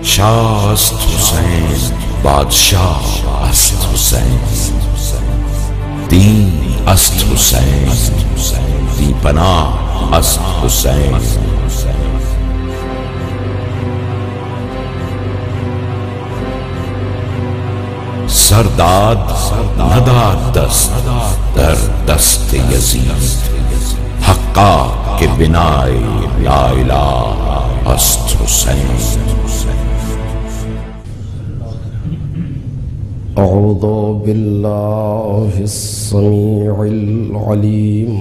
شاہ است حسین بادشاہ است حسین، دین است حسین بی پناہ است حسین۔ سرداد نداد دست در دست یزید، حقا کہ بنائے لا الہ است حسین۔ اعوذ باللہ السمیع العلیم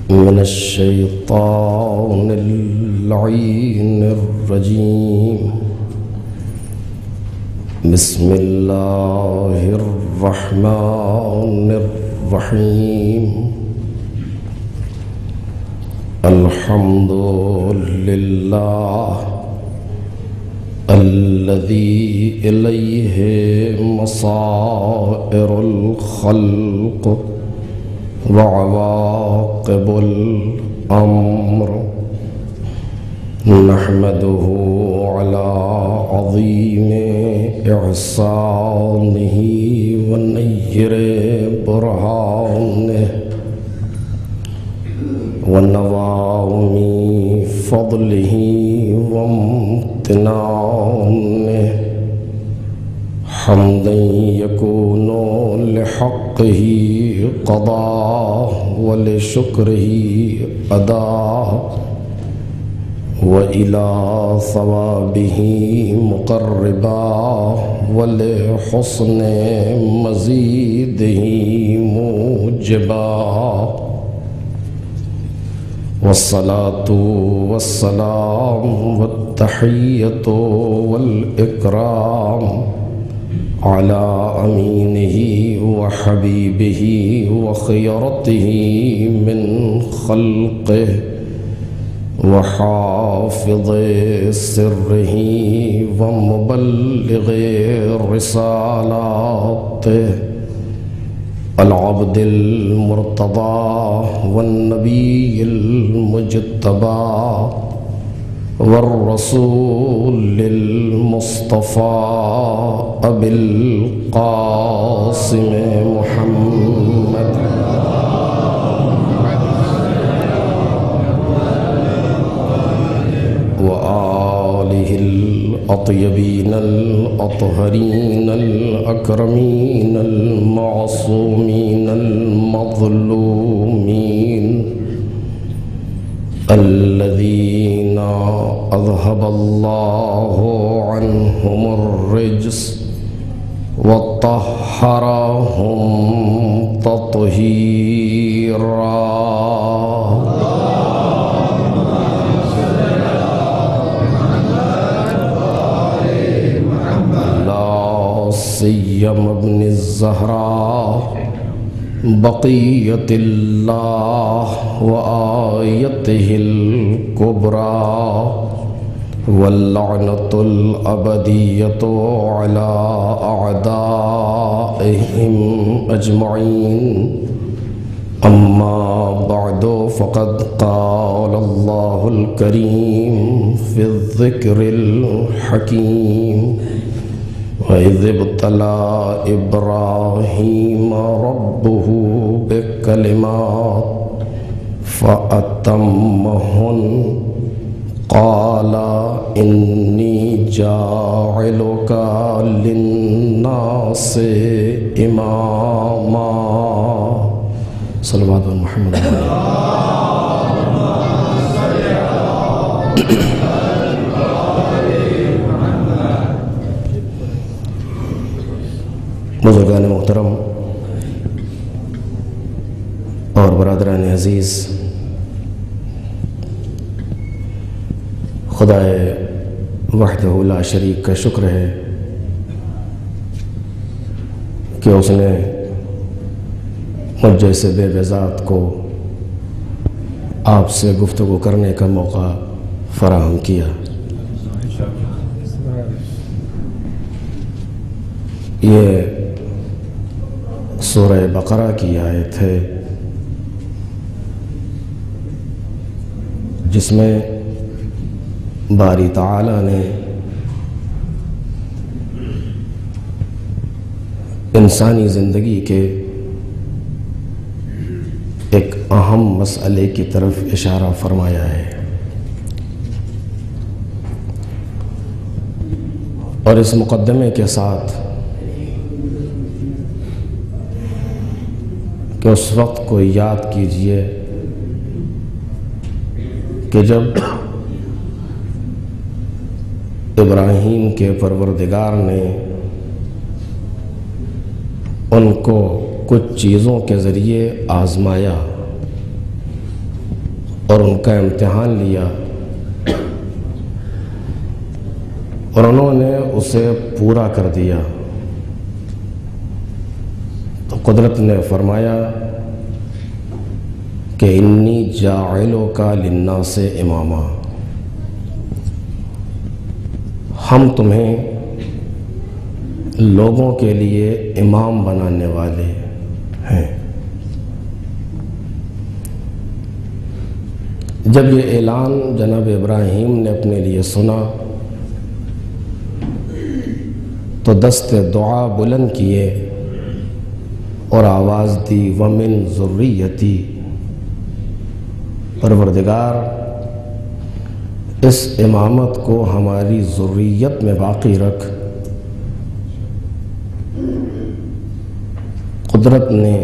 من الشیطان اللعین الرجیم، بسم اللہ الرحمن الرحیم۔ الحمد للہ الذی الیہ مصائر الخلق وعواقب الامر، نحمده علی عظیم احسانہ ونیر برہانہ ونوام فضلہ وامتنانہ، حمدا یکون لحقہ قضا ولشکرہ ادا، وإلى ثوابه مقربا ولحسن مزيده موجبا، والصلاة والسلام والتحية والإكرام على أمينه وحبيبه وخيرته من خلقه وحافظ سره ومبلغ رسالاته، العبد المرتضى والنبي المجتبى والرسول المصطفى أبي القاسم محمد وآله الأطيبين الأطهرين الأكرمين المعصومين المظلومين، الذين أذهب الله عنهم الرجس وطهرهم تطهيرا۔ سیم ابن الزہراء بقیت اللہ وآیتہ الکبریٰ، واللعنۃ الابدیۃ علی اعدائہم اجمعین، اما بعد فقد قال اللہ الکریم فی الذکر الحکیم، وَإِذِ ابْتَلَى إِبْرَاهِيمَ رَبُّهُ بِكَلِمَاتٍ فَأَتَمَّهُنَّ، قَالَ إِنِّي جَاعِلُكَ لِلنَّاسِ إِمَامًا۔ صلوات محمد۔ بزرگان محترم اور برادران عزیز، خدائے وحدہ لا شریک کا شکر ہے کہ اس نے مجھ جیسے بے ذات کو آپ سے گفتگو کرنے کا موقع فراہم کیا۔ یہ سورہ بقرہ کی آیت ہے جس میں باری تعالی نے انسانی زندگی کے ایک اہم مسئلے کی طرف اشارہ فرمایا ہے، اور اس مقدمے کے ساتھ کہ اس وقت کو یاد کیجئے کہ جب ابراہیم کے پروردگار نے ان کو کچھ چیزوں کے ذریعے آزمایا اور ان کا امتحان لیا، اور انہوں نے اسے پورا کر دیا، تو قدرت نے فرمایا کہ انی جاعلک للناس اماما، ہم تمہیں لوگوں کے لیے امام بنانے والے ہیں۔ جب یہ اعلان جناب ابراہیم نے اپنے لیے سنا تو دست دعا بلند کیے اور آواز دی ومن ذریتی، پروردگار اس امامت کو ہماری ذریت میں باقی رکھ۔ قدرت نے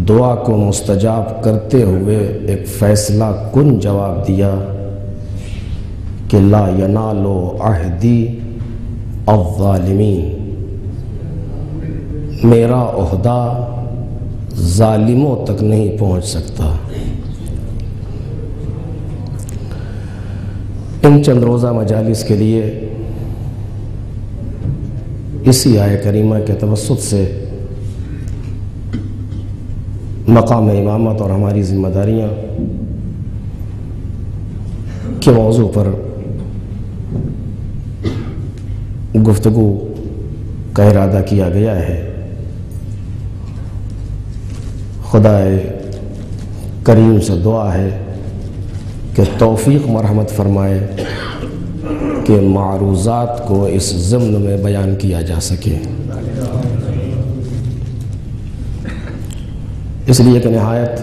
دعا کو مستجاب کرتے ہوئے ایک فیصلہ کن جواب دیا کہ لا ینال عہدی الظالمین، میرا عہدہ ظالموں تک نہیں پہنچ سکتا۔ ان چند روزہ مجالس کے لیے اسی آیہ کریمہ کے توسط سے مقام امامت اور ہماری ذمہ داریاں کے موضوع پر گفتگو کا ارادہ کیا گیا ہے۔ خدا کریم سے دعا ہے کہ توفیق مرحمت فرمائے کہ معروضات کو اس ضمن میں بیان کیا جا سکے، اس لیے کہ نہایت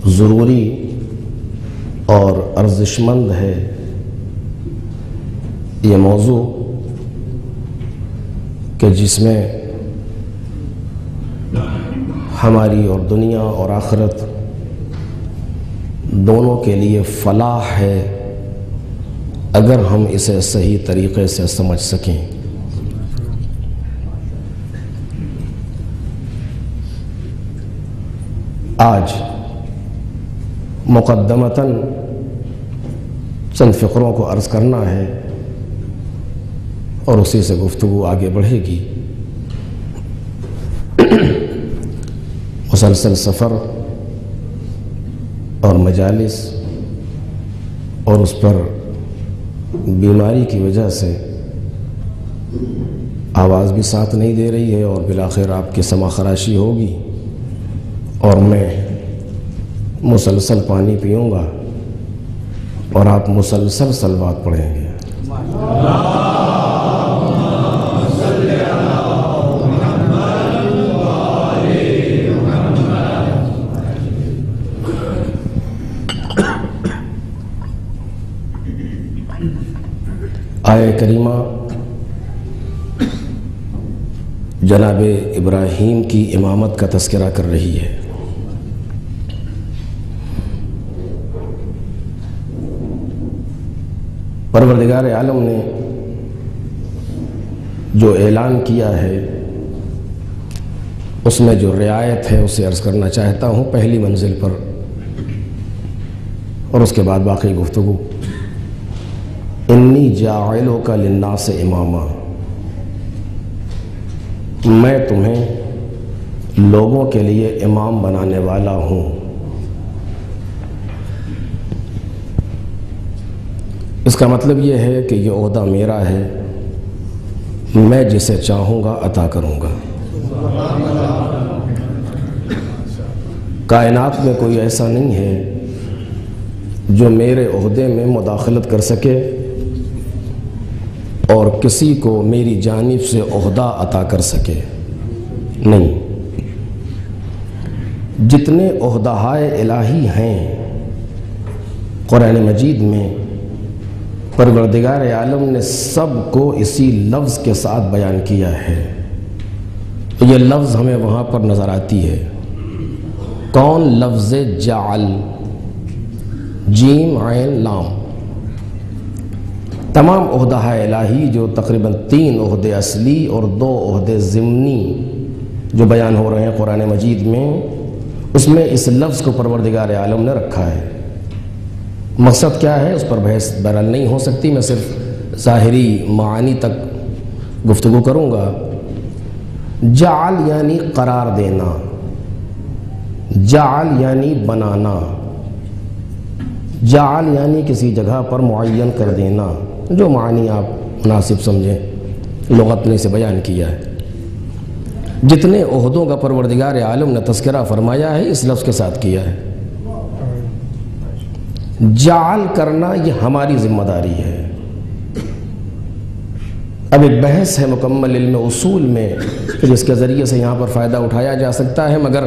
ضروری اور ارزش مند ہے یہ موضوع کہ جس میں ہماری اور دنیا اور آخرت دونوں کے لیے فلاح ہے اگر ہم اسے صحیح طریقے سے سمجھ سکیں۔ آج مقدمتاً چند فقروں کو عرض کرنا ہے اور اسی سے گفتگو آگے بڑھے گی۔ مسلسل سفر اور مجالس اور اس پر بیماری کی وجہ سے آواز بھی ساتھ نہیں دے رہی ہے، اور بالآخر آپ کی سمع خراشی ہوگی اور میں مسلسل پانی پیوں گا اور آپ مسلسل صلوات پڑھیں گے۔ آیہ کریمہ جناب ابراہیم کی امامت کا تذکرہ کر رہی ہے۔ پروردگار عالم نے جو اعلان کیا ہے اس میں جو رعایت ہے اسے عرض کرنا چاہتا ہوں پہلی منزل پر، اور اس کے بعد باقی گفتگو۔ انی جاعلک للناس اماما، میں تمہیں لوگوں کے لیے امام بنانے والا ہوں۔ اس کا مطلب یہ ہے کہ یہ عہدہ میرا ہے، میں جسے چاہوں گا عطا کروں گا۔ کائنات میں کوئی ایسا نہیں ہے جو میرے عہدے میں مداخلت کر سکے اور کسی کو میری جانب سے عہدہ عطا کر سکے، نہیں۔ جتنے عہدہائے الہی ہیں قرآن مجید میں، پروردگار عالم نے سب کو اسی لفظ کے ساتھ بیان کیا ہے۔ یہ لفظ ہمیں وہاں پر نظر آتی ہے۔ کون؟ لفظ جعل، جیم عین لام۔ تمام عہدہائے الہی جو تقریباً 3 عہدے اصلی اور 2 عہدے ضمنی جو بیان ہو رہے ہیں قرآن مجید میں، اس میں اس لفظ کو پروردگار عالم نے رکھا ہے۔ مقصد کیا ہے اس پر بحث بہرحال نہیں ہو سکتی، میں صرف ظاہری معانی تک گفتگو کروں گا۔ جعل یعنی قرار دینا، جعل یعنی بنانا، جعل یعنی کسی جگہ پر معین کر دینا، جو معنی آپ مناسب سمجھیں، لغت نے اسے بیان کیا ہے۔ جتنے عہدوں کا پروردگار عالم نے تذکرہ فرمایا ہے اس لفظ کے ساتھ کیا ہے۔ جعل کرنا یہ ہماری ذمہ داری ہے۔ اب ایک بحث ہے مکمل علم اصول میں جس کے ذریعے سے یہاں پر فائدہ اٹھایا جا سکتا ہے، مگر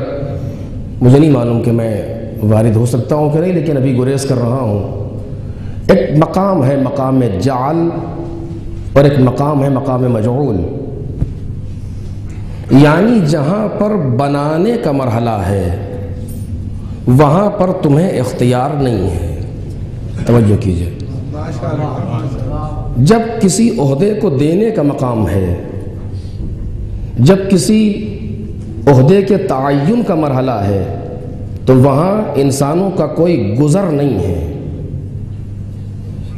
مجھے نہیں معلوم کہ میں وارد ہو سکتا ہوں کہ نہیں، لیکن ابھی گریز کر رہا ہوں۔ ایک مقام ہے مقام جعل اور ایک مقام ہے مقام مجعول، یعنی جہاں پر بنانے کا مرحلہ ہے وہاں پر تمہیں اختیار نہیں ہے۔ توجہ کیجئے، جب کسی عہدے کو دینے کا مقام ہے، جب کسی عہدے کے تعین کا مرحلہ ہے، تو وہاں انسانوں کا کوئی گزر نہیں ہے۔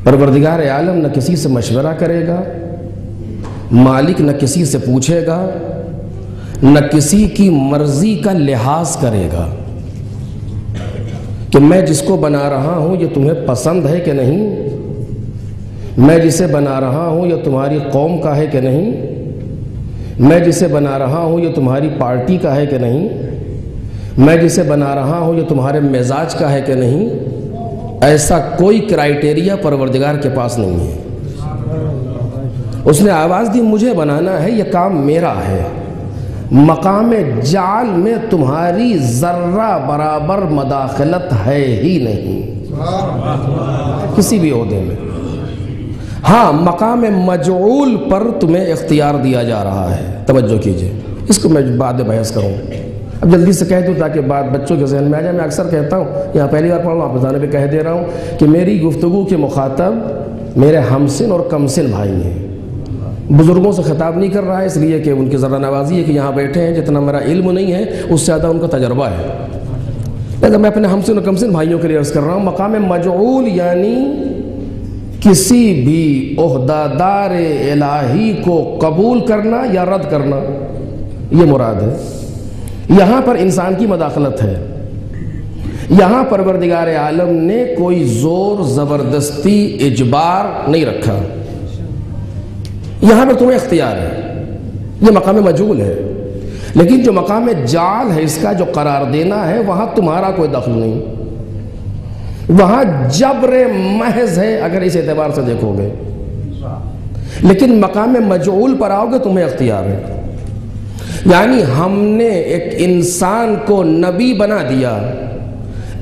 پروردگار عالم نہ کسی سے مشورہ کرے گا، مالک نہ کسی سے پوچھے گا، نہ کسی کی مرضی کا لحاظ کرے گا کہ میں جس کو بنا رہا ہوں یہ تمہیں پسند ہے کہ نہیں، میں جسے بنا رہا ہوں یہ تمہاری قوم کا ہے کہ نہیں، میں جسے بنا رہا ہوں یہ تمہاری پارٹی کا ہے کہ نہیں، میں جسے بنا رہا ہوں یہ تمہارے مزاج کا ہے کہ نہیں۔ ایسا کوئی کرائیٹیریا پروردگار کے پاس نہیں ہے۔ اس نے آواز دی مجھے بنانا ہے، یہ کام میرا ہے۔ مقام جعل میں تمہاری ذرہ برابر مداخلت ہے ہی نہیں کسی بھی عہدے میں۔ ہاں، مقام مجعول پر تمہیں اختیار دیا جا رہا ہے۔ توجہ کیجئے، اس کو میں بعد میں بحث کروں۔ اب جلدی سے کہہ دوں تاکہ بات بچوں کے ذہن میں آ جائے۔ میں اکثر کہتا ہوں، یہاں پہلی بار پڑھ رہا ہوں، آپ بتانے پہ کہہ دے رہا ہوں کہ میری گفتگو کے مخاطب میرے ہمسن اور کمسن بھائی ہیں۔ بزرگوں سے خطاب نہیں کر رہا ہے، اس لیے کہ ان کی ذرہ نوازی ہے کہ یہاں بیٹھے ہیں، جتنا میرا علم نہیں ہے اس سے زیادہ ان کا تجربہ ہے۔ لیکن میں اپنے ہمسن اور کمسن بھائیوں کے لیے عرض کر رہا ہوں، مقام مجعول یعنی کسی بھی عہدہ دار الہی کو قبول کرنا یا رد کرنا، یہ مراد ہے۔ یہاں پر انسان کی مداخلت ہے، یہاں پروردگار عالم نے کوئی زور زبردستی اجبار نہیں رکھا، یہاں پر تمہیں اختیار ہے۔ یہ مقام مجعول ہے۔ لیکن جو مقام جعل ہے، اس کا جو قرار دینا ہے، وہاں تمہارا کوئی دخل نہیں، وہاں جبر محض ہے اگر اس اعتبار سے دیکھو گے۔ لیکن مقام مجعول پر آؤ گے تمہیں اختیار ہے۔ یعنی ہم نے ایک انسان کو نبی بنا دیا،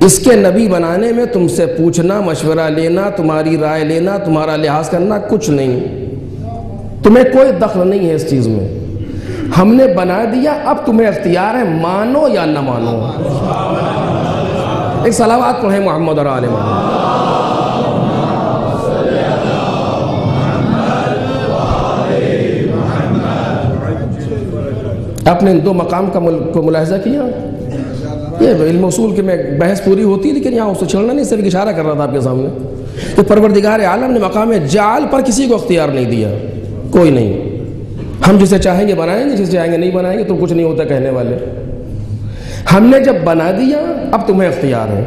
اس کے نبی بنانے میں تم سے پوچھنا، مشورہ لینا، تمہاری رائے لینا، تمہارا لحاظ کرنا کچھ نہیں، تمہیں کوئی دخل نہیں ہے اس چیز میں۔ ہم نے بنا دیا، اب تمہیں اختیار ہے، مانو یا نہ مانو۔ ایک صلوات پڑھیں محمد اور آل محمد۔ آپ نے ان دو مقام کو ملاحظہ کیا؟ یہ علم اصول کے میں بحث پوری ہوتی، لیکن یہاں اس کو چھڑنا نہیں، صرف اشارہ کر رہا تھا آپ کے سامنے کہ پروردگار عالم نے مقام جعل پر کسی کو اختیار نہیں دیا، کوئی نہیں۔ ہم جسے چاہیں گے بنائیں گے، جسے چاہیں گے نہیں بنائیں گے، تو کچھ نہیں ہوتا کہنے والے۔ ہم نے جب بنا دیا اب تمہیں اختیار ہے۔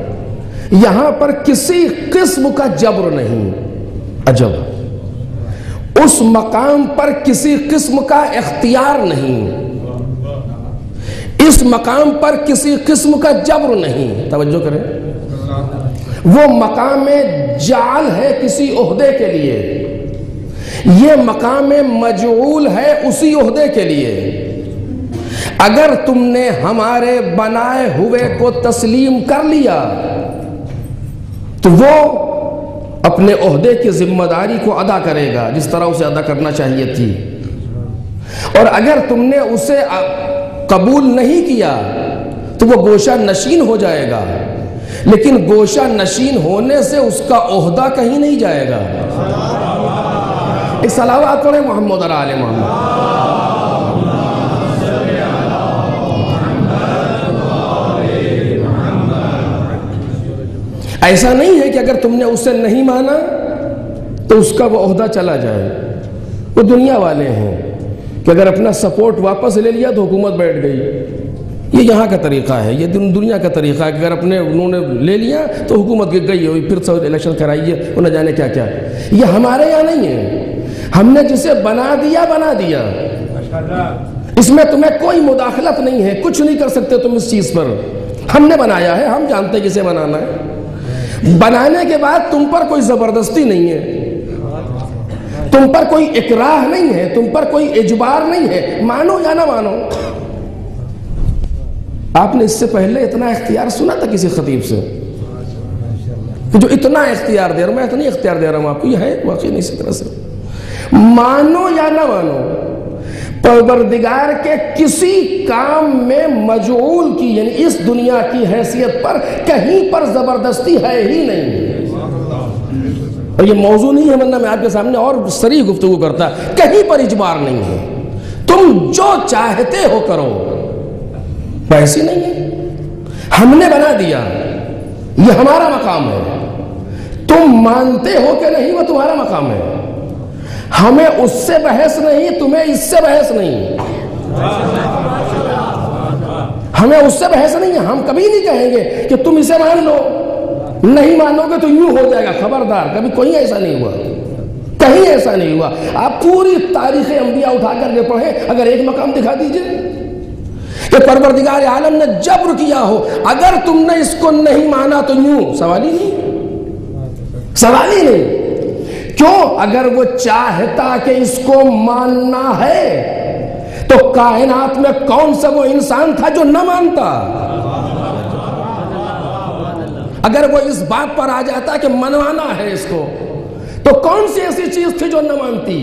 یہاں پر کسی قسم کا جبر نہیں۔ عجب، اس مقام پر کسی قسم کا اختیار نہیں، اس مقام پر کسی قسم کا جبر نہیں۔ توجہ کریں، وہ مقام جعل ہے کسی عہدے کے لیے، یہ مقام مجعول ہے اسی عہدے کے لیے۔ اگر تم نے ہمارے بنائے ہوئے کو تسلیم کر لیا تو وہ اپنے عہدے کی ذمہ داری کو ادا کرے گا جس طرح اسے ادا کرنا چاہیے تھی، اور اگر تم نے اسے قبول نہیں کیا تو وہ گوشہ نشین ہو جائے گا، لیکن گوشہ نشین ہونے سے اس کا عہدہ کہیں نہیں جائے گا۔ ایک صلوات پڑھیں محمد اور آل محمد۔ ایسا نہیں ہے کہ اگر تم نے اسے نہیں مانا تو اس کا وہ عہدہ چلا جائے۔ وہ دنیا والے ہیں کہ اگر اپنا سپورٹ واپس لے لیا تو حکومت بیٹھ گئی، یہ یہاں کا طریقہ ہے، یہ دنیا کا طریقہ ہے کہ اگر انہوں نے لے لیا تو حکومت گئی ہوئی، پھر سے الیکشن کرائیے، وہ نہ جانے کیا کیا۔ یہ ہمارے یہاں نہیں ہے، ہم نے جسے بنا دیا، اس میں تمہیں کوئی مداخلت نہیں ہے، کچھ نہیں کر سکتے تم اس چیز پر۔ ہم نے بنایا ہے، ہم جانتے ہیں کسے بنانا ہے۔ بنانے کے بعد تم پر کوئی زبردستی نہیں ہے، تم پر کوئی اکراہ نہیں ہے، تم پر کوئی اجبار نہیں ہے، مانو یا نہ مانو۔ آپ نے اس سے پہلے اتنا اختیار سنا تھا کسی خطیب سے کہ جو اتنا اختیار دے رہا ہوں، میں اتنی اختیار دے رہا ہوں آپ کو، یہ ہے واقعی نہیں اسی طرح سے۔ مانو یا نہ مانو، پروردگار کے کسی کام میں مجعول کی یعنی اس دنیا کی حیثیت پر کہیں پر زبردستی ہے ہی نہیں۔ اور یہ موضوع نہیں ہے ورنہ میں آپ کے سامنے اور صریح گفتگو کرتا، کہیں پر اجبار نہیں ہے، تم جو چاہتے ہو کرو، ایسی نہیں ہے۔ ہم نے بنا دیا، یہ ہمارا مقام ہے، تم مانتے ہو کہ نہیں وہ تمہارا مقام ہے، ہمیں اس سے بحث نہیں، تمہیں اس سے بحث نہیں، ہمیں اس سے بحث نہیں ہے۔ ہم کبھی نہیں کہیں گے کہ تم اسے مان لو، نہیں مانو گے تو یوں ہو جائے گا، خبردار، کبھی کوئی ایسا نہیں ہوا، کہیں ایسا نہیں ہوا۔ آپ پوری تاریخ انبیاء اٹھا کر کے پڑھیں، اگر ایک مقام دکھا دیجئے کہ پروردگار عالم نے جبر کیا ہو، اگر تم نے اس کو نہیں مانا تو یوں، سوال ہی نہیں، سوال ہی نہیں۔ کیوں؟ اگر وہ چاہتا کہ اس کو ماننا ہے تو کائنات میں کون سا وہ انسان تھا جو نہ مانتا؟ اگر وہ اس بات پر آ جاتا کہ منوانا ہے اس کو تو کون سی ایسی چیز تھی جو نہ مانتی؟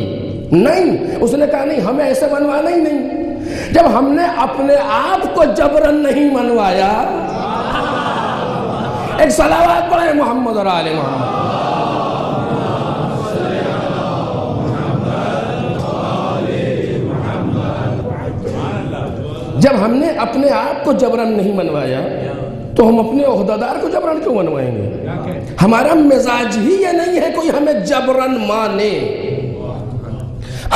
نہیں، اس نے کہا نہیں، ہمیں ایسے منوانا ہی نہیں۔ جب ہم نے اپنے آپ کو جبرن نہیں منوایا، ایک صلوات پڑھیں محمد اور آل محمد۔ جب ہم نے اپنے آپ کو جبرن نہیں منوایا تو ہم اپنے عہدیدار کو جبرن کیوں منوائیں گے؟ ہمارا مزاج ہی یہ نہیں ہے کوئی ہمیں جبرن مانے۔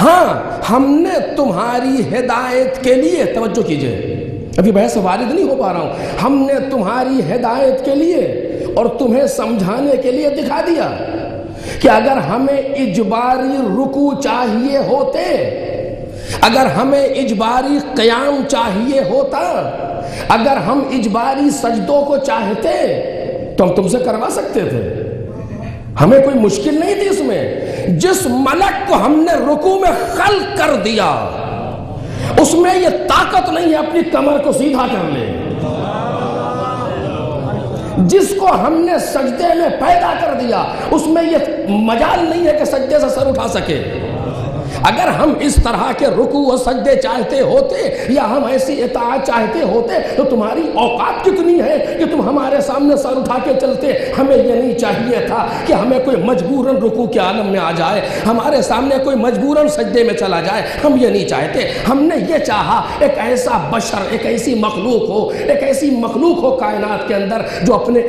ہاں، ہم نے تمہاری ہدایت کے لیے، توجہ کیجئے، ابھی بحث وارد نہیں ہو پا رہا ہوں، ہم نے تمہاری ہدایت کے لیے اور تمہیں سمجھانے کے لیے دکھا دیا کہ اگر ہمیں اجباری رکوع چاہیے ہوتے، اگر ہمیں اجباری قیام چاہیے ہوتا، اگر ہم اجباری سجدوں کو چاہتے تو ہم تم سے کروا سکتے تھے، ہمیں کوئی مشکل نہیں تھی اس میں۔ جس ملک کو ہم نے رکوع میں خلق کر دیا اس میں یہ طاقت نہیں ہے اپنی کمر کو سیدھا کر لے، جس کو ہم نے سجدے میں پیدا کر دیا اس میں یہ مجال نہیں ہے کہ سجدے سے سر اٹھا سکے۔ اگر ہم اس طرح کے رکوع و سجدے چاہتے ہوتے یا ہم ایسی اطاعت چاہتے ہوتے تو تمہاری اوقات کتنی ہے کہ تم ہمارے سامنے سر اٹھا کے چلتے۔ ہمیں یہ نہیں چاہیے تھا کہ ہمیں کوئی مجبوراً رکوع کے عالم میں آ جائے، ہمارے سامنے کوئی مجبوراً سجدے میں چلا جائے، ہم یہ نہیں چاہتے۔ ہم نے یہ چاہا ایک ایسا بشر، ایک ایسی مخلوق ہو، ایک ایسی مخلوق ہو کائنات کے اندر جو اپنے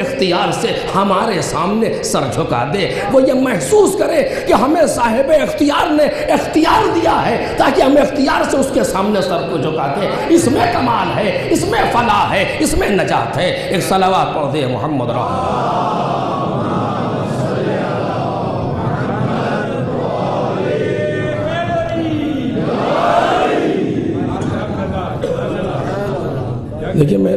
اختیار سے ہمارے سامنے سر جھکا دے، وہ یہ محسوس کرے کہ ہمیں صاحب اختیار نے اختیار دیا ہے تاکہ ہم اختیار سے اس کے سامنے سر کو جھکا دیں۔ اس میں کمال ہے، اس میں فلاح ہے، اس میں نجات ہے۔ ایک صلوات پڑھ دے محمد دیکھیے میں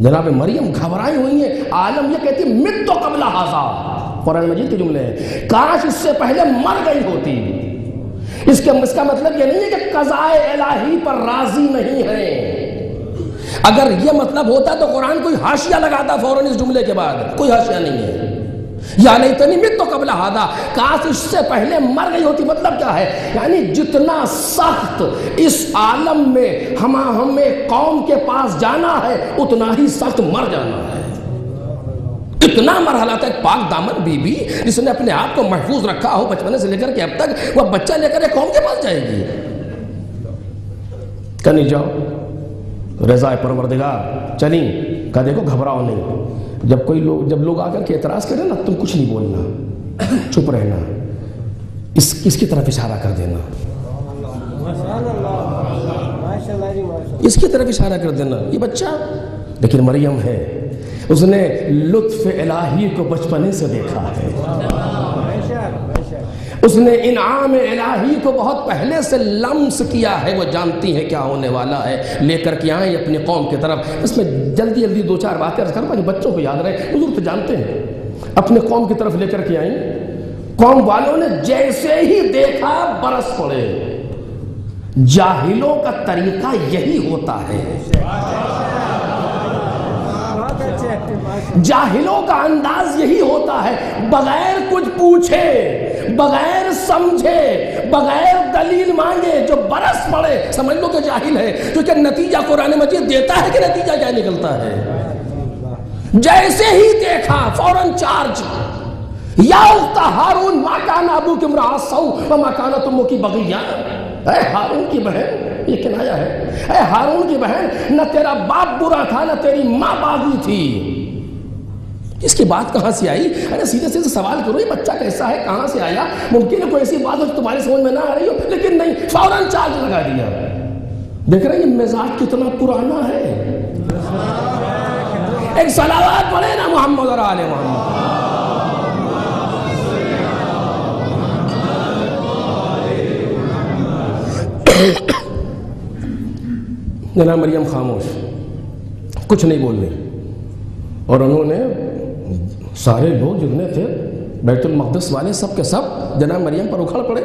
جناب مریم گھبرائی ہوئی ہیں، عالم یہ کہتی مت تو قبل ھذا، قرآن مجید کے جملے ہیں، کاش اس سے پہلے مر گئی ہوتی۔ اس کا مطلب یہ نہیں ہے کہ قضاء الہی پر راضی نہیں ہے۔ اگر یہ مطلب ہوتا تو قرآن کوئی حاشیہ لگاتا فوراً اس جملے کے بعد، کوئی حاشیہ نہیں ہے۔ یا لیتنی مت قبل ھذا، کاش اس سے پہلے مر گئی ہوتی، مطلب کیا ہے؟ یعنی جتنا سخت اس عالم میں ہمیں قوم کے پاس جانا ہے اتنا ہی سخت مر جانا ہے۔ اتنا مرحلہ تک پاک دامن بی بی جس نے اپنے آپ کو محفوظ رکھا ہو بچپنے سے لے کر کے اب تک، وہ بچہ لے کر ایک قوم کے پاس جائے گی؟ کہ نہیں جاؤ رضا پروردگار چلیں، کہا دیکھو گھبراؤ نہیں، جب لوگ آ کر کے اعتراض کریں نا تم کچھ نہیں بولنا، چپ رہنا، اس کی طرف اشارہ کر دینا، اس کی طرف اشارہ کر دینا، یہ بچہ۔ لیکن مریم ہے، اس نے لطف الہی کو بچپنے سے دیکھا ہے، اس نے انعام الہی کو بہت پہلے سے لمس کیا ہے، وہ جانتی ہے کیا ہونے والا ہے، لے کر کے آئیں اپنی قوم کی طرف۔ اس میں جلدی دو چار باتیں عرض کروں تاکہ بچوں کو یاد رہے، حضور تو جانتے ہیں، اپنے قوم کی طرف لے کر کے آئیں، قوم والوں نے جیسے ہی دیکھا برس پڑے۔ جاہلوں کا طریقہ یہی ہوتا ہے، جاہلوں کا انداز یہی ہوتا ہے، بغیر کچھ پوچھے، بغیر سمجھے، بغیر دلیل مانگے جو برس پڑے سمجھ لو کہ جاہل ہے، کیونکہ نتیجہ قرآن مجید دیتا ہے کہ نتیجہ کیا نکلتا ہے۔ جیسے ہی دیکھا فوراً چارج، یا اخت ہارون ما کان ابوک امرأ سوء وما کانت امک بغیہ، اے ہارون کی بہن، یہ کنایہ ہے، اے ہارون کی بہن، نہ تیرا باپ برا تھا نہ تیری ماں باغی تھی۔ اس کی بات کہاں سے آئی؟ ارے سیدھے سیدھے سوال کرو، یہ بچہ کیسا ہے، کہاں سے آیا؟ ممکن ہے کوئی ایسی بات ہو جو تمہاری سمجھ میں نہ آ رہی ہو، لیکن نہیں، فوراً چارج لگا دیا۔ دیکھ رہے ہیں یہ مزاج کتنا پرانا ہے۔ ایک صلوات پڑھے نا محمد اور آل محمد۔ جناب مریم خاموش، کچھ نہیں بولنے، اور انہوں نے سارے لوگ جتنے تھے بیت المقدس والے سب کے سب جناب مریم پر اکھڑ پڑے۔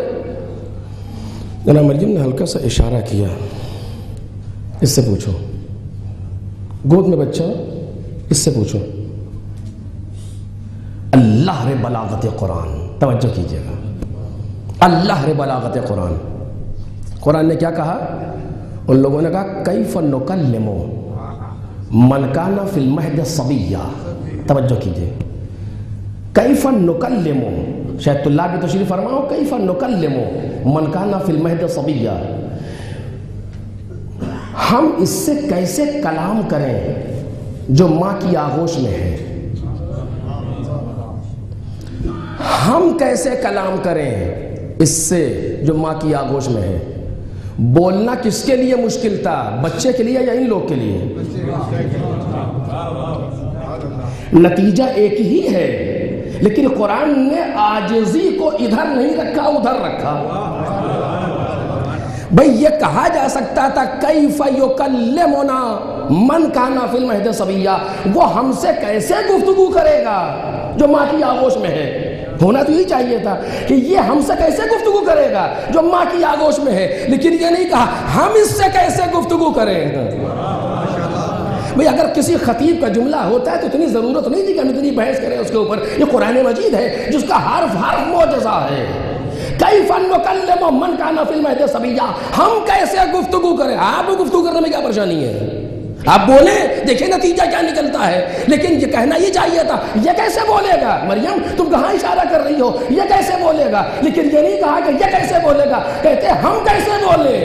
جناب مریم نے ہلکا سا اشارہ کیا، اس سے پوچھو، گود میں بچہ، اس سے پوچھو۔ اللہ رے بلاغت قرآن، توجہ کیجئے گا، اللہ رے بلاغت قرآن۔ قرآن نے کیا کہا؟ ان لوگوں نے کہا کیف نکلم من کان فی المہد صبیہ، توجہ کیجئے، کیف نکلم، شاید طلاب بھی تشریف فرماؤ، کیف نکلم من کان فی المہد صبیہ، ہم اس سے کیسے کلام کریں جو ماں کی آغوش میں ہے؟ ہم کیسے کلام کریں اس سے جو ماں کی آغوش میں ہے؟ بولنا کس کے لیے مشکل تھا، بچے کے لیے یا ان لوگ کے لیے؟ نتیجہ ایک ہی ہے، لیکن قرآن نے عاجزی کو ادھر نہیں رکھا، ادھر رکھا۔ بھئی یہ کہا جا سکتا تھا کیف یکلمنا من کان فی المہد صبیہ، وہ ہم سے کیسے گفتگو کرے گا جو ماں کی آغوش میں ہے؟ ہونا تو یہی چاہیے تھا کہ یہ ہم سے کیسے گفتگو کرے گا جو ماں کی آغوش میں ہے، لیکن یہ نہیں کہا ہم اس سے کیسے گفتگو کریں۔ بھئی اگر کسی خطیب کا جملہ ہوتا ہے تو اتنی ضرورت نہیں تھی کہ ہم اتنی بحث کریں اس کے اوپر، یہ قرآن مجید ہے جس کا حرف حرف معجزہ ہے۔ کیف نکلم من کان فی المہد صبیہ، ہم کیسے گفتگو کریں؟ آپ کو گفتگو کرنے میں کیا پریشانی ہے؟ آپ بولیں، دیکھیں نتیجہ کیا نکلتا ہے، لیکن یہ کہنا یہ چاہیے تھا یہ کیسے بولے گا؟ مریم تم کہاں اشارہ کر رہی ہو، یہ کیسے بولے گا؟ لیکن یہ نہیں کہا کہ یہ کیسے بولے گا، کہتے ہم کیسے بولے،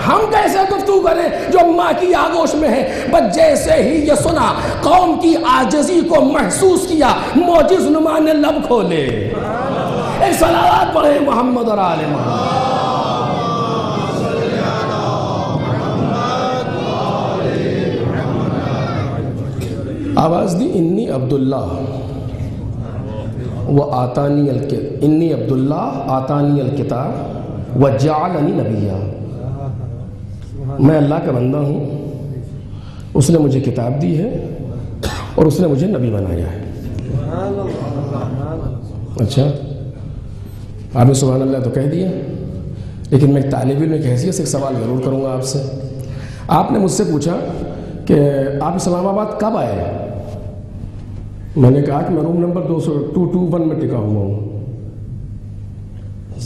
ہم کیسے گفتگو کریں جو ماں کی آغوش میں ہے۔ بس جیسے ہی یہ سنا، قوم کی عاجزی کو محسوس کیا، معجز نما نے لب کھولے۔ ایک صلوات پڑھیں محمد اور آل محمد۔ آواز دی، انی عبداللہ انی عبداللہ آتانی الکتاب وجعلنی نبیہ، میں اللہ کا بندہ ہوں، اس نے مجھے کتاب دی ہے اور اس نے مجھے نبی بنایا ہے۔ اچھا، آپ نے سبحان اللہ تو کہہ دیا، لیکن میں ایک طالب علم کی حیثیت سے ایک سوال ضرور کروں گا آپ سے۔ آپ نے مجھ سے پوچھا کہ آپ اسلام آباد کب آئے؟ میں نے کہا کہ میں روم نمبر 221 میں ٹکا ہوا ہوں۔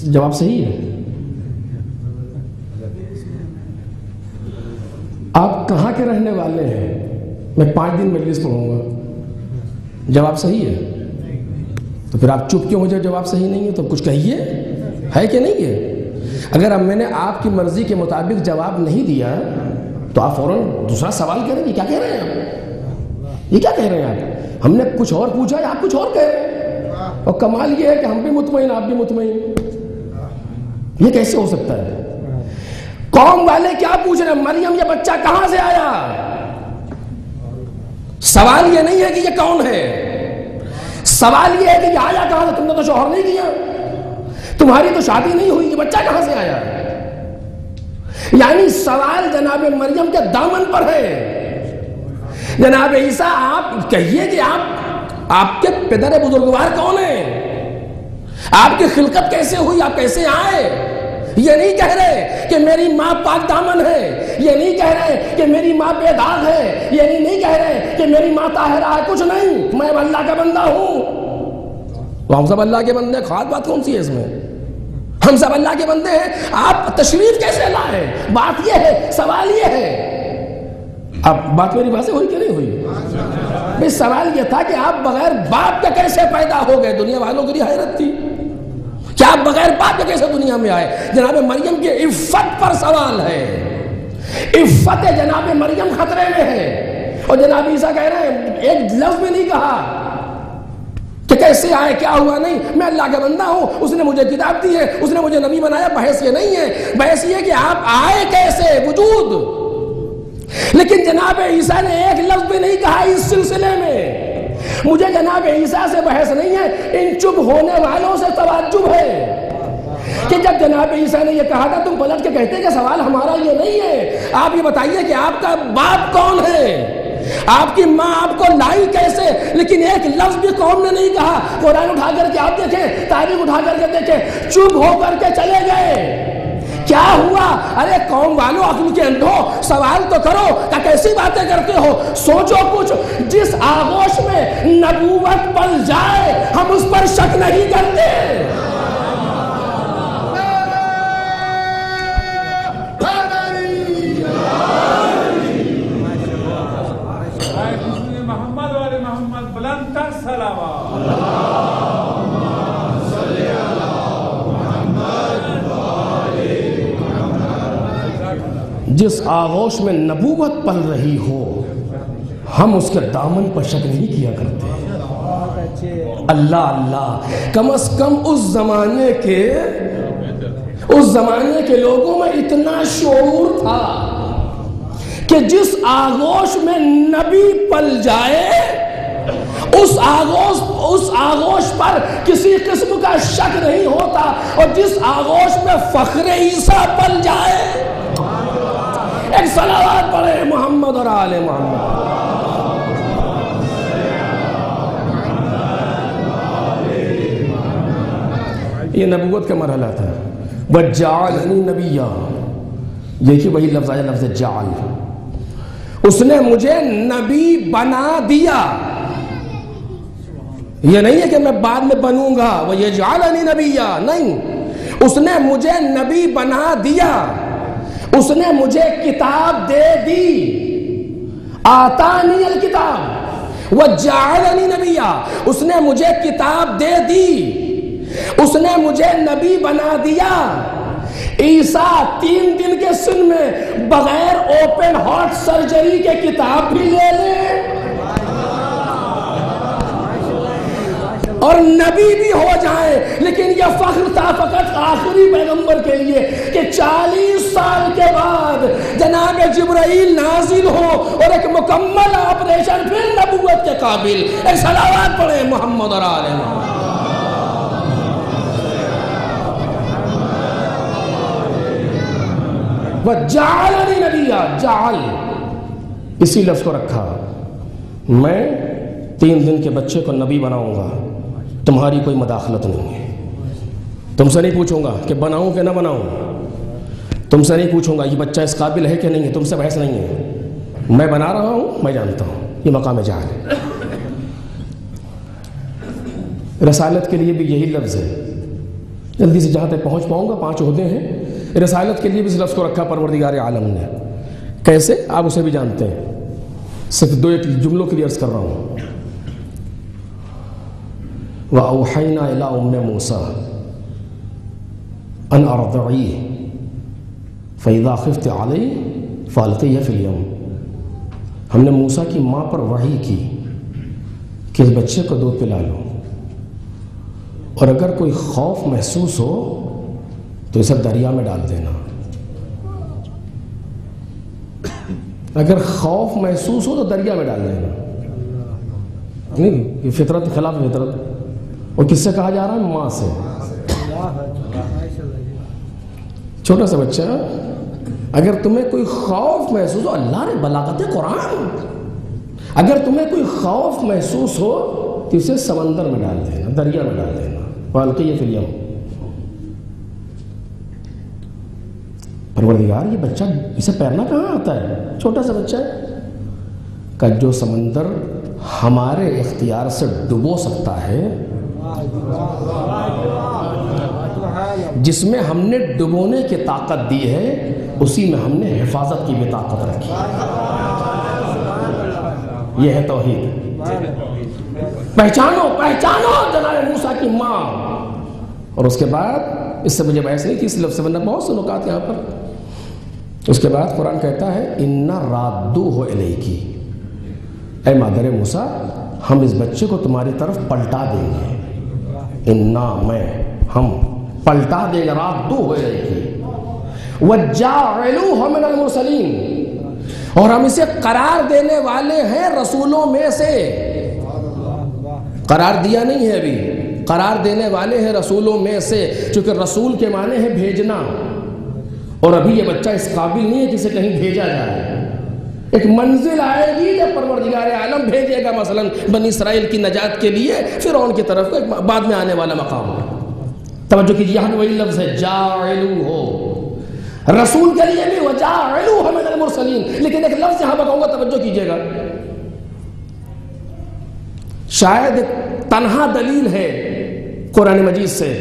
جواب صحیح ہے؟ آپ کہاں کے رہنے والے ہیں؟ میں 5 دن مجلس پڑھوں گا۔ جواب صحیح ہے؟ تو پھر آپ چپ کیوں ہو جائے؟ جواب صحیح نہیں ہے تو کچھ کہیے، ہے کہ نہیں ہے؟ اگر اب میں نے آپ کی مرضی کے مطابق جواب نہیں دیا تو آپ فوراً دوسرا سوال کریں گے، کیا کہہ رہے ہیں آپ؟ یہ کیا کہہ رہے ہیں آپ؟ ہم نے کچھ اور پوچھا ہے، آپ کچھ اور کہہ رہے ہیں، اور کمال یہ ہے کہ ہم بھی مطمئن، آپ بھی مطمئن۔ یہ کیسے ہو سکتا ہے؟ قوم والے کیا پوچھ رہے ہیں؟ مریم یہ بچہ کہاں سے آیا؟ سوال یہ نہیں ہے کہ یہ کون ہے، سوال یہ ہے کہ یہ آیا کہاں سے؟ تم نے تو شوہر نہیں کیا، تمہاری تو شادی نہیں ہوئی، یہ بچہ کہاں سے آیا؟ یعنی سوال جناب مریم کے دامن پر ہے۔ جناب عیسیٰ آپ کہیے کہ آپ کے پدر بزرگوار کون ہیں؟ آپ کی خلقت کیسے ہوئی؟ آپ کیسے آئے؟ یہ نہیں کہہ رہے کہ میری ماں پاک دامن ہے، یہ نہیں کہہ رہے کہ میری ماں بے داغ ہے، یہ نہیں کہہ رہے کہ میری ماں طاہرہ ہے، کچھ نہیں، میں اللہ کا بندہ ہوں۔ تو ہم سب اللہ کے بندے، خاص بات کون سی ہے اس میں؟ ہم سب اللہ کے بندے ہیں، آپ تشریف کیسے لائے؟ بات یہ ہے، سوال یہ ہے۔ اب بات میری بات سے ہوئی کہ نہیں ہوئی؟ سوال یہ تھا کہ آپ بغیر باپ کے کیسے پیدا ہو گئے؟ دنیا والوں کے لیے حیرت تھی کہ آپ بغیر باپ کے کیسے دنیا میں آئے؟ جناب مریم کی عفت پر سوال ہے، عفت جناب مریم خطرے میں ہے، اور جناب عیسیٰ کہہ رہے ہیں ایک لفظ بھی نہیں کہا کہ کیسے آئے، کیا ہوا، نہیں، میں اللہ کا بندہ ہوں، اس نے مجھے کتاب دی ہے، اس نے مجھے نبی بنایا۔ بحث یہ نہیں ہے، بحث یہ کہ آپ آئے کیسے، وجود۔ لیکن جناب عیسیٰ نے ایک لفظ بھی نہیں کہا اس سلسلے میں۔ مجھے جناب عیسیٰ سے بحث نہیں ہے، ان چپ ہونے والوں سے تعجب ہے کہ جب جناب عیسیٰ نے یہ کہا تھا تم پلٹ کے کہتے کہ سوال ہمارا یہ نہیں ہے، آپ یہ بتائیے کہ آپ کا باپ کون ہے، آپ کی ماں آپ کو لائی کیسے؟ لیکن ایک لفظ بھی قوم نے نہیں کہا۔ قرآن اٹھا کر کے آپ دیکھیں، تاریخ اٹھا کر کے دیکھیں، چپ ہو کر کے چلے گئے۔ کیا ہوا؟ ارے قوم والوں، عقل کے اندھو، سوال تو کرو، کیا کیسی باتیں کرتے ہو؟ سوچو کچھ۔ جس آغوش میں نبوت پل جائے ہم اس پر شک نہیں کرتے۔ جس آغوش میں نبوت پل رہی ہو ہم اس کے دامن پر شک نہیں کیا کرتے۔ اللہ اللہ، کم از کم اس زمانے کے لوگوں میں اتنا شعور تھا کہ جس آغوش میں نبی پل جائے اس آغوش پر کسی قسم کا شک نہیں ہوتا، اور جس آغوش میں فخر عیسیٰ پل جائے، ایک صلوات پڑھے محمد اور آل محمد۔ یہ نبوت کا مرحلہ تھا۔ وَجَعَلَنِي نَبِيًّا، یہی وہی لفظ آیا، لفظ جعل۔ اس نے مجھے نبی بنا دیا۔ یہ نہیں ہے کہ میں بعد میں بنوں گا، وَيَجْعَلَنِي نَبِيًّا، نہیں، اس نے مجھے نبی بنا دیا، اس نے مجھے کتاب دے دی۔ آتانی الکتاب وجعلنی نبیا، اس نے مجھے کتاب دے دی، اس نے مجھے نبی بنا دیا۔ عیسیٰ 3 دن کے سن میں بغیر اوپن ہارٹ سرجری کے کتاب بھی لے لے اور نبی بھی ہو جائے، لیکن یہ فخر تھا فقط آخری پیغمبر کے لیے کہ 40 سال کے بعد جناب جبرائیل نازل ہو اور ایک مکمل آپریشن پھر نبوت کے قابل۔ ایک صلوات پڑھے محمد اور آل محمد۔ وَجَعَلَنِي نَبِيًّا، جعل اسی لفظ کو رکھا، میں 3 دن کے بچے کو نبی بناؤں گا، تمہاری کوئی مداخلت نہیں ہے، تم سے نہیں پوچھوں گا کہ بناؤں کہ نہ بناؤں، تم سے نہیں پوچھوں گا یہ بچہ اس قابل ہے کہ نہیں ہے، تم سے بحث نہیں ہے، میں بنا رہا ہوں، میں جانتا ہوں، یہ مقام جہل ہے۔ رسالت کے لیے بھی یہی لفظ ہے، جلدی سے جہاں تک پہنچ پاؤں گا، 5 عہدے ہیں، رسالت کے لیے بھی اس لفظ کو رکھا پروردگار عالم نے۔ کیسے؟ آپ اسے بھی جانتے ہیں، صرف 2 جملوں کے لیے عرض کر رہا ہوں۔ وَأَوْحَيْنَا إِلَىٰ أُمِّ مُوسَىٰ أَنْ أَرْضِعِيهِ فَإِذَا خِفْتِ عَلَيْهِ فَأَلْقِيهِ فِي الْيَمِّ، ہم نے موسیٰ کی ماں پر وحی کی کہ اس بچے کو دودھ پلا لو، اور اگر کوئی خوف محسوس ہو تو اسے دریا میں ڈال دینا۔ اگر خوف محسوس ہو تو دریا میں ڈال دینا، نہیں یہ فطرت خلاف فطرت۔ اور کس سے کہا جا رہا ہے؟ ماں سے۔ چھوٹا سا بچہ، اگر تمہیں کوئی خوف محسوس ہو، اللہ نے بلاغت قرآن، اگر تمہیں کوئی خوف محسوس ہو تو اسے سمندر میں ڈال دینا، دریا میں ڈال دینا۔ فَأَلْقِيهِ فِي الْيَمِّ، پروردگار یہ بچہ اسے تیرنا کہاں آتا ہے؟ چھوٹا سا بچہ ہے کہ جو سمندر ہمارے اختیار سے ڈبو سکتا ہے، جس میں ہم نے ڈبونے کی طاقت دی ہے، اسی میں ہم نے حفاظت کی بھی طاقت رکھی۔ یہ ہے توحید۔ پہچانو پہچانو جناب موسیٰ کی ماں۔ اور اس کے بعد، اس سے مجھے بحث نہیں تھی اس لفظ سے، ورنہ بہت سے نکات یہاں پر۔ اس کے بعد قرآن کہتا ہے اِنَّا رَادُّوهُ إِلَيْكِ، اے مادر موسیٰ ہم اس بچے کو تمہاری طرف پلٹا دیں گے۔ اِنَّا، میں، ہم پلٹا دیں گے، رَادُّوهُ إِلَيْكِ وَجَاعِلُوهُ مِنَ الْمُرْسَلِينَ، اور ہم اسے قرار دینے والے ہیں رسولوں میں سے۔ قرار دیا نہیں ہے ابھی، قرار دینے والے ہیں رسولوں میں سے، چونکہ رسول کے معنی ہے بھیجنا، اور ابھی یہ بچہ اس قابل نہیں ہے جسے کہیں بھیجا جائے۔ ایک منزل آئے گی جب پروردگار عالم بھیجے گا، مثلا بنی اسرائیل کی نجات کے لیے فرعون کی طرف، ایک بعد میں آنے والا مقام ہے۔ توجہ کیجیے، یہاں وہی لفظ ہے جاعلوہ، رسول کے لیے بھی وجاعلوہ من المرسلین، لیکن ایک لفظ یہاں بکاؤں گا، توجہ کیجیے گا، شاید ایک تنہا دلیل ہے قرآن مجید سے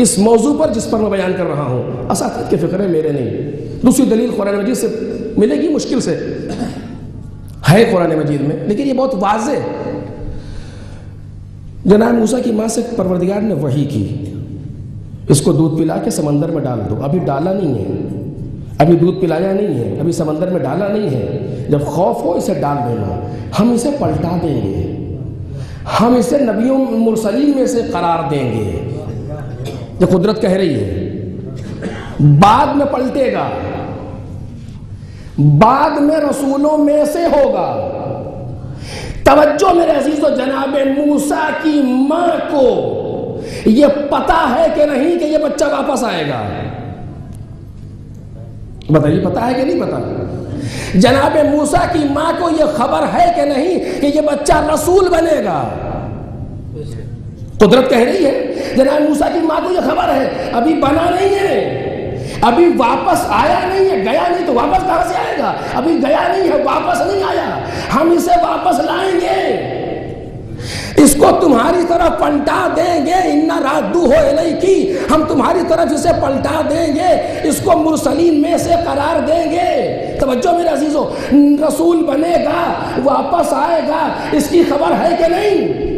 اس موضوع پر جس پر میں بیان کر رہا ہوں، اساتذہ کے فکر ہے، میرے نہیں۔ دوسری دلیل قرآن مجید سے ملے گی مشکل سے، ہے قرآن مجید میں، لیکن یہ بہت واضح۔ جناب موسیٰ کی ماں سے پروردگار نے وحی کی، اس کو دودھ پلا کے سمندر میں ڈال دو۔ ابھی ڈالا نہیں ہے، ابھی دودھ پلایا نہیں ہے، ابھی سمندر میں ڈالا نہیں ہے، جب خوف ہو اسے ڈال دینا، ہم اسے پلٹا دیں گے، ہم اسے نبیوں مرسلین میں سے قرار دیں گے۔ یہ قدرت کہہ رہی ہے، بعد میں پلٹے گا، بعد میں رسولوں میں سے ہوگا۔ توجہ میرے عزیزو، جناب موسیٰ کی ماں کو یہ پتا ہے کہ نہیں کہ یہ بچہ واپس آئے گا؟ بتائیے، پتا ہے کہ نہیں پتا؟ جناب موسیٰ کی ماں کو یہ خبر ہے کہ نہیں کہ یہ بچہ رسول بنے گا؟ قدرت کہہ رہی ہے، جناب موسیٰ کی ماں کو یہ خبر ہے، ابھی بنا نہیں ہے، ابھی واپس آیا نہیں ہے، گیا نہیں تو واپس کہاں سے آئے گا؟ ابھی گیا نہیں ہے، واپس نہیں آیا، ہم اسے واپس لائیں گے، اس کو تمہاری طرف پلٹا دیں گے۔ اِنَّا رَادُّوهُ إِلَيْكِ، ہم تمہاری طرف اسے پلٹا دیں گے، اس کو مرسلین میں سے قرار دیں گے۔ توجہ میرے عزیزو، رسول بنے گا، واپس آئے گا، اس کی خبر ہے کہ نہیں؟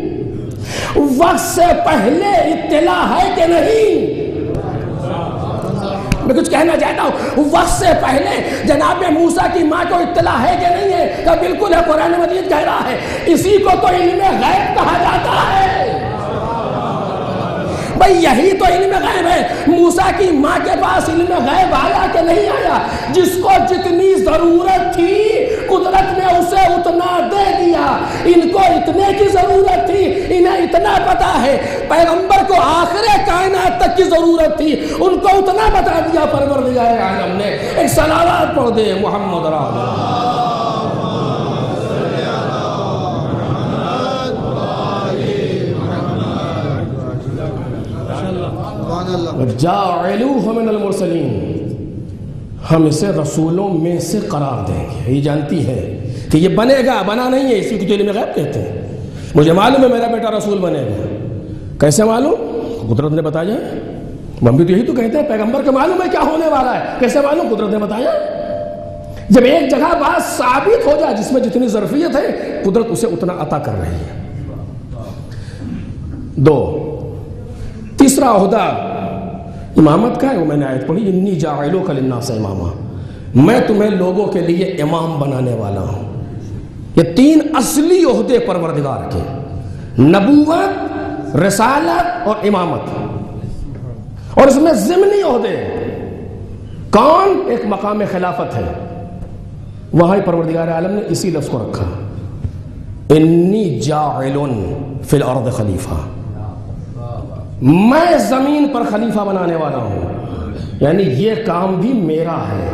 وقت سے پہلے اطلاع ہے کہ نہیں؟ میں کچھ کہنا چاہتا ہوں، وقت سے پہلے جناب موسیٰ کی ماں کو اطلاع ہے کہ نہیں ہے؟ تو بالکل ہے، قرآن مجید کہہ رہا ہے، اسی کو تو علم غیب کہا جاتا ہے۔ بھئی یہی تو علم غیب ہے۔ موسیٰ کی ماں کے پاس علم غیب آیا کہ نہیں آیا؟ جس کو جتنی ضرورت تھی قدرت نے اسے اتنا دے دیا، ان کو اتنے کی ضرورت تھی، انہیں اتنا پتا ہے۔ پیغمبر کو آخر کائنات تک کی ضرورت تھی، ان کو اتنا بتا دیا پروردگار عالم نے۔ ایک صلوات پڑھ دے محمد رسول اللہ۔ وَجَاعِلُوهُ مِنَ الْمُرْسَلِينَ، ہم اسے رسولوں میں سے قرار دیں گے۔ یہ جانتی ہے کہ یہ بنے گا، بنا نہیں ہے، اسی کو علم غیب کہتے ہیں۔ مجھے معلوم ہے میرا بیٹا رسول بنے گا، کیسے معلوم؟ قدرت نے بتایا۔ ہم بھی تو یہی تو کہتے ہیں پیغمبر کو معلوم ہے کیا ہونے والا ہے، کیسے معلوم؟ قدرت نے بتایا۔ جب ایک جگہ بات ثابت ہو جائے جس میں جتنی ظرفیت ہے، قدرت اسے اتنا عطا کر رہی ہے۔ دو، تیسرا عہدہ امامت کا ہے، وہ میں نے آیت پڑھی، انی جاعلوک للناس اماما، میں تمہیں لوگوں کے لیے امام بنانے والا ہوں۔ یہ تین اصلی عہدے پروردگار کے، نبوت، رسالت اور امامت، اور اس میں ضمنی عہدے کون؟ ایک مقام خلافت ہے، وہاں پروردگار عالم نے اسی لفظ کو رکھا، انی جاعل فی الارض خلیفہ، میں زمین پر خلیفہ بنانے والا ہوں، یعنی یہ کام بھی میرا ہے۔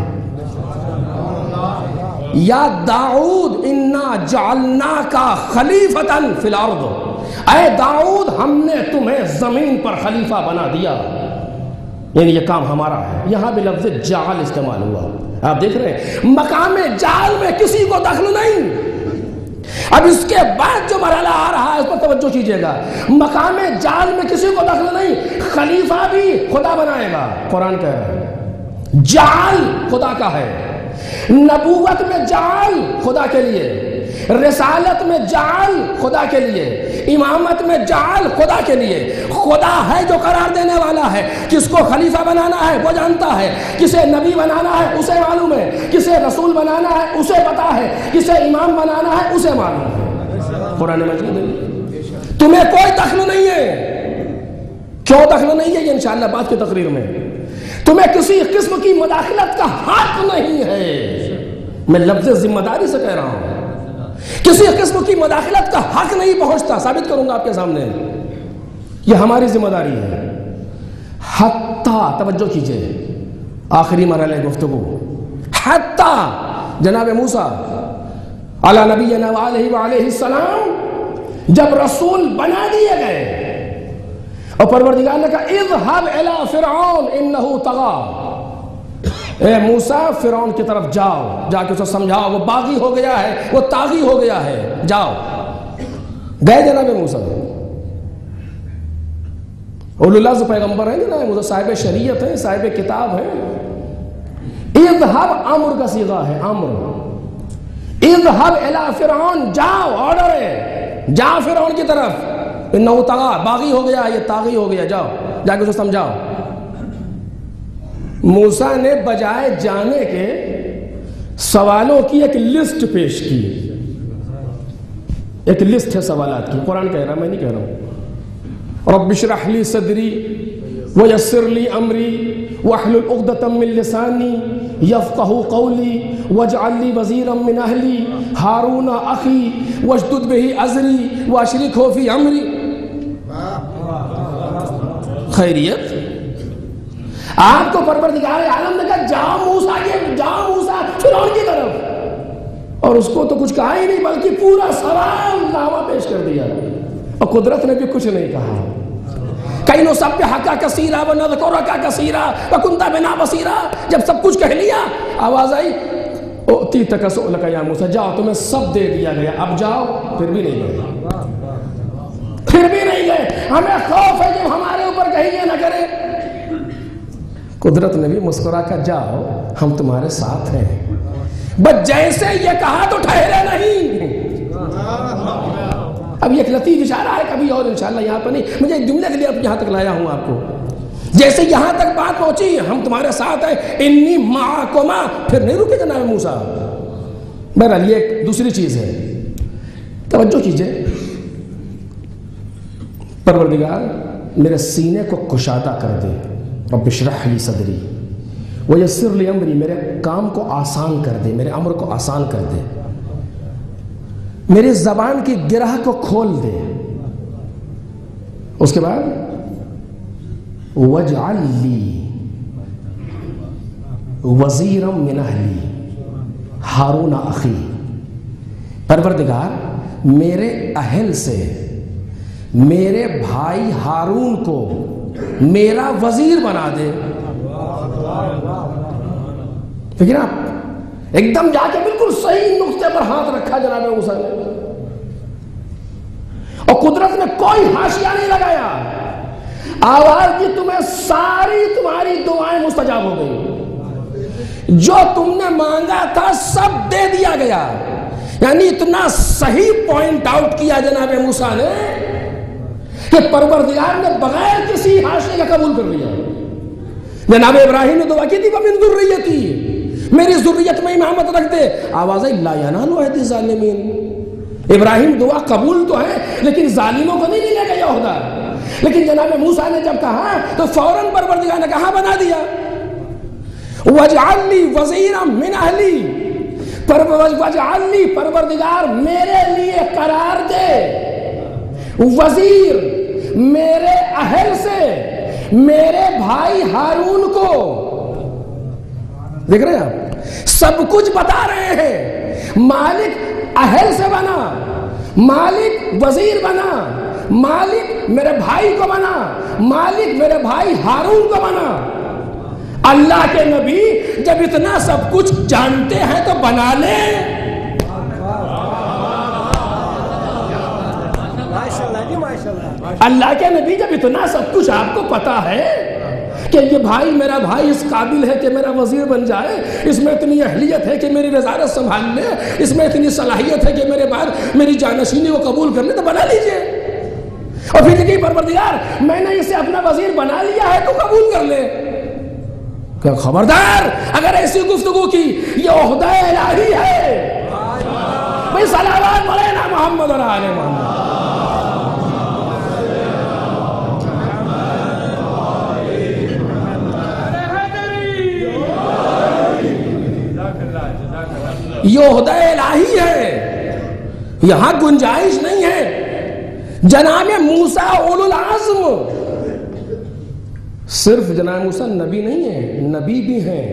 یا داؤد انا جعلناک خلیفۃ فی الارض، اے داؤد ہم نے تمہیں زمین پر خلیفہ بنا دیا، یعنی یہ کام ہمارا ہے۔ یہاں بھی لفظ جعل استعمال ہوا، آپ دیکھ رہے ہیں مقام جعل میں کسی کو دخل نہیں۔ اب اس کے بعد جو مرحلہ آ رہا ہے اس پر توجہ کیجئے گا، مقام جعل میں کسی کو دخل نہیں، خلیفہ بھی خدا بنائے گا، قرآن کہہ رہا ہے جعل خدا کا ہے، نبوت میں جعل خدا کے لیے، رسالت میں جعل خدا کے لیے، امامت میں جعل خدا کے لیے۔ خدا ہے جو قرار دینے والا ہے، کس کو خلیفہ بنانا ہے وہ جانتا ہے، کسے نبی بنانا ہے اسے معلوم ہے، کسے رسول بنانا ہے اسے پتا ہے، کسے امام بنانا ہے اسے معلوم ہے۔ قرآن مجید ہے، تمہیں کوئی دخل نہیں ہے۔ کیوں دخل نہیں ہے یہ انشاءاللہ بعد کی تقریر میں۔ تمہیں کسی قسم کی مداخلت کا حق نہیں ہے، میں لفظ ذمہ داری سے کہہ رہا ہوں، کسی قسم کی مداخلت کا حق نہیں پہنچتا، ثابت کروں گا آپ کے سامنے، یہ ہماری ذمہ داری ہے۔ حتیٰ، توجہ کیجئے، آخری مرحلہ گفتگو، حتیٰ جناب موسیٰ علی نبینا علیہ السلام جب رسول بنا دیے گئے اور پروردگار نے کہا اذهب الى فرعون انه طغى، اے موسیٰ فرعون کی طرف جاؤ، جا کے اسے سمجھاؤ، وہ باغی ہو گیا ہے، وہ طاغی ہو گیا ہے، جاؤ۔ گئے جناب موسیٰ، اولو العزم پیغمبر ہیں جناب موسیٰ، صاحب شریعت ہیں، صاحب کتاب ہیں۔ اذهب امر کا صیغہ ہے، امر، اذهب الى فرعون، جاؤ، آرڈر ہے، جاؤ فرعون کی طرف، انہو طغى، باغی ہو گیا، یہ طاغی ہو گیا، جاؤ، جا کے اسے سمجھاؤ۔ موسیٰ نے بجائے جانے کے سوالوں کی ایک لسٹ پیش کی، ایک لسٹ ہے سوالات کی، قرآن کہہ رہا، میں نہیں کہہ رہا ہوں۔ رب اشرح لی صدری ویسر لی امری واحلل عقدۃ من لسانی یفقهوا قولی واجعل لی وزیرا من اہلی ہارون اخی واشدد بہ ازری واشرکہ فی امری۔ خیریت، آپ کو پروردگار عالم نے کہا جاؤ موسیٰ، یہ جاؤ موسیٰ فرعون کی طرف، اور اس کو تو کچھ کہا ہی نہیں بلکہ پورا سوال نامہ پیش کر دیا، اور قدرت نے بھی کچھ نہیں کہا۔ کئی نسبحک کثیرا ونذکرک کثیرا وکنت بنا بصیرا، جب سب کچھ کہہ لیا آواز آئی اؤتیتک سؤلک یا موسیٰ، جاؤ تمہیں سب دے دیا گیا، اب جاؤ۔ پھر بھی نہیں گئے، پھر بھی نہیں گئے، ہمیں خوف ہے جب ہمارے اوپر کہیں یہ نہ کرے۔ قدرت نے بھی مسکرا کر جاؤ ہم تمہارے ساتھ ہیں، بس جیسے یہ کہا تو ٹھہرے نہیں۔ اب یہ ایک لطیف اشارہ ہے، کبھی اور انشاءاللہ یہاں پر نہیں، مجھے ایک جملے کے لیے اب یہاں تک لایا ہوں آپ کو، جیسے یہاں تک بات پہنچی ہم تمہارے ساتھ ہیں، انی معکما، پھر نہیں رکے جناب موسیٰ۔ بہرحال یہ ایک دوسری چیز ہے، توجہ کیجئے، پروردگار میرے سینے کو کشادہ کر دے، رب اشرح لی صدری ویسر لی امری، میرے کام کو آسان کر دے، میرے امر کو آسان کر دے، میری زبان کی گرہ کو کھول دے۔ اس کے بعد وَاجْعَلْ لِي وَزِيرًا مِّنْ أَهْلِي ہارون اخی، پروردگار میرے اہل سے میرے بھائی ہارون کو میرا وزیر بنا دے. لیکن آپ ایک دم جا کے بالکل صحیح نقطے پر ہاتھ رکھا جناب موسیٰ نے, اور قدرت نے کوئی حاشیہ نہیں لگایا. آواز کی تمہیں ساری تمہاری دعائیں مستجاب ہو گئی, جو تم نے مانگا تھا سب دے دیا گیا. یعنی اتنا صحیح پوائنٹ آؤٹ کیا جناب موسیٰ نے کہ پروردگار نے بغیر کسی حاشیے کا قبول کر لیا. جناب ابراہیم نے دعا کی تھی وَمِن ذُرِّيَّتِي, میری ذریت میں امامت رکھ دے. آواز ہے لا ينال عہد الظالمین. ابراہیم دعا قبول تو ہے لیکن ظالموں کو نہیں ملے گا یہ عہدہ. لیکن جناب موسیٰ نے جب کہا تو فوراً پروردگار نے کہا بنا دیا. وَاجْعَلْ لِي وَزِيرًا مِّنْ أَهْلِي, وَاجْعَلْ لِي, پروردگار میرے لیے قرار دے وزیر میرے اہل سے میرے بھائی ہارون کو. دیکھ رہے ہیں آپ, سب کچھ بتا رہے ہیں. مالک اہل سے بنا, مالک وزیر بنا, مالک میرے بھائی کو بنا, مالک میرے بھائی ہارون کو بنا. اللہ کے نبی جب اتنا سب کچھ جانتے ہیں تو بنا لیں. اللہ کے نبی جب اتنا سب کچھ آپ کو پتا ہے کہ یہ بھائی میرا بھائی اس قابل ہے کہ میرا وزیر بن جائے, اس میں اتنی اہلیت ہے کہ میری وزارت سنبھال لے, اس میں اتنی صلاحیت ہے کہ میرے بعد میری جانشینی کو قبول کر لے, تو بنا لیجئے. اور پھر دیکھیے پروردگار میں نے اسے اپنا وزیر بنا لیا ہے تو قبول کر لے. کہ خبردار اگر ایسی گفتگو کی, یہ عہدہ الہی ہے. بھئی صلوات پڑھیں نا محمد اور آل محمد. یہ عہدہ الہی ہے, یہاں گنجائش نہیں ہے. جناب موسیٰ اولو العزم, صرف جناب موسیٰ نبی نہیں ہیں, نبی بھی ہیں,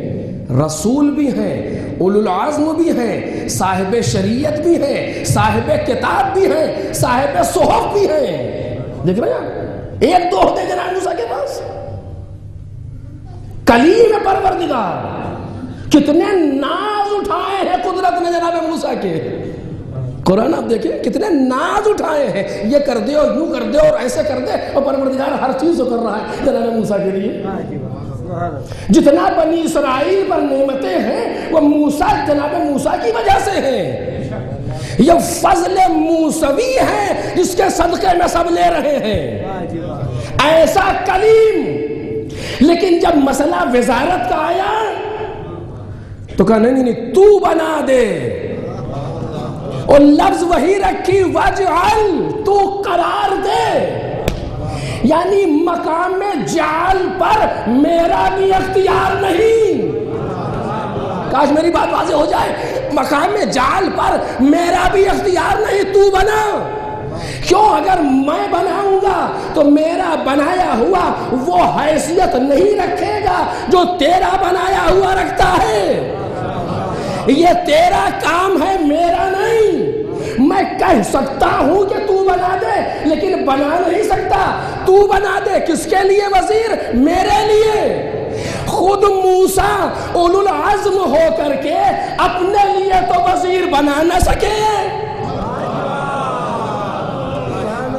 رسول بھی ہیں, اولو العزم بھی ہیں, صاحب شریعت بھی ہیں, صاحب کتاب بھی ہیں, صاحب صحف بھی ہیں. دیکھ رہے ہیں ایک دو عہدے جناب موسیٰ کے پاس. کلیم پروردگار, کتنے ناز اٹھائے ہیں قدرت نے جناب موسیٰ کے. قرآن آپ دیکھیں کتنے ناز اٹھائے ہیں, یہ کر دے اور یوں کر دے اور ایسے کر دے, اور پروردگار ہر چیز کو کر رہا ہے جناب موسیٰ کے لیے. جتنا بنی اسرائیل پر نعمتیں ہیں وہ موسیٰ جناب موسیٰ کی وجہ سے ہیں. یہ فضل موسوی ہے جس کے صدقے میں سب لے رہے ہیں. ایسا کلیم. لیکن جب مسئلہ وزارت کا آیا تو کہا نہیں تو بنا دے, اور لفظ وہی رکھی وجعل, تو قرار دے. یعنی مقام میں جعل پر میرا بھی اختیار نہیں. کاش میری بات واضح ہو جائے. مقام میں جعل پر میرا بھی اختیار نہیں, تو بنا. کیوں؟ اگر میں بناؤں گا تو میرا بنایا ہوا وہ حیثیت نہیں رکھے گا جو تیرا بنایا ہوا رکھتا ہے. یہ تیرا کام ہے, میرا نہیں. میں کہہ سکتا ہوں کہ تو بنا دے, لیکن بنا نہیں سکتا. تو بنا دے کس کے لیے وزیر؟ میرے لیے. خود موسیٰ اولو العزم ہو کر کے اپنے لیے تو وزیر بنا نہ سکے.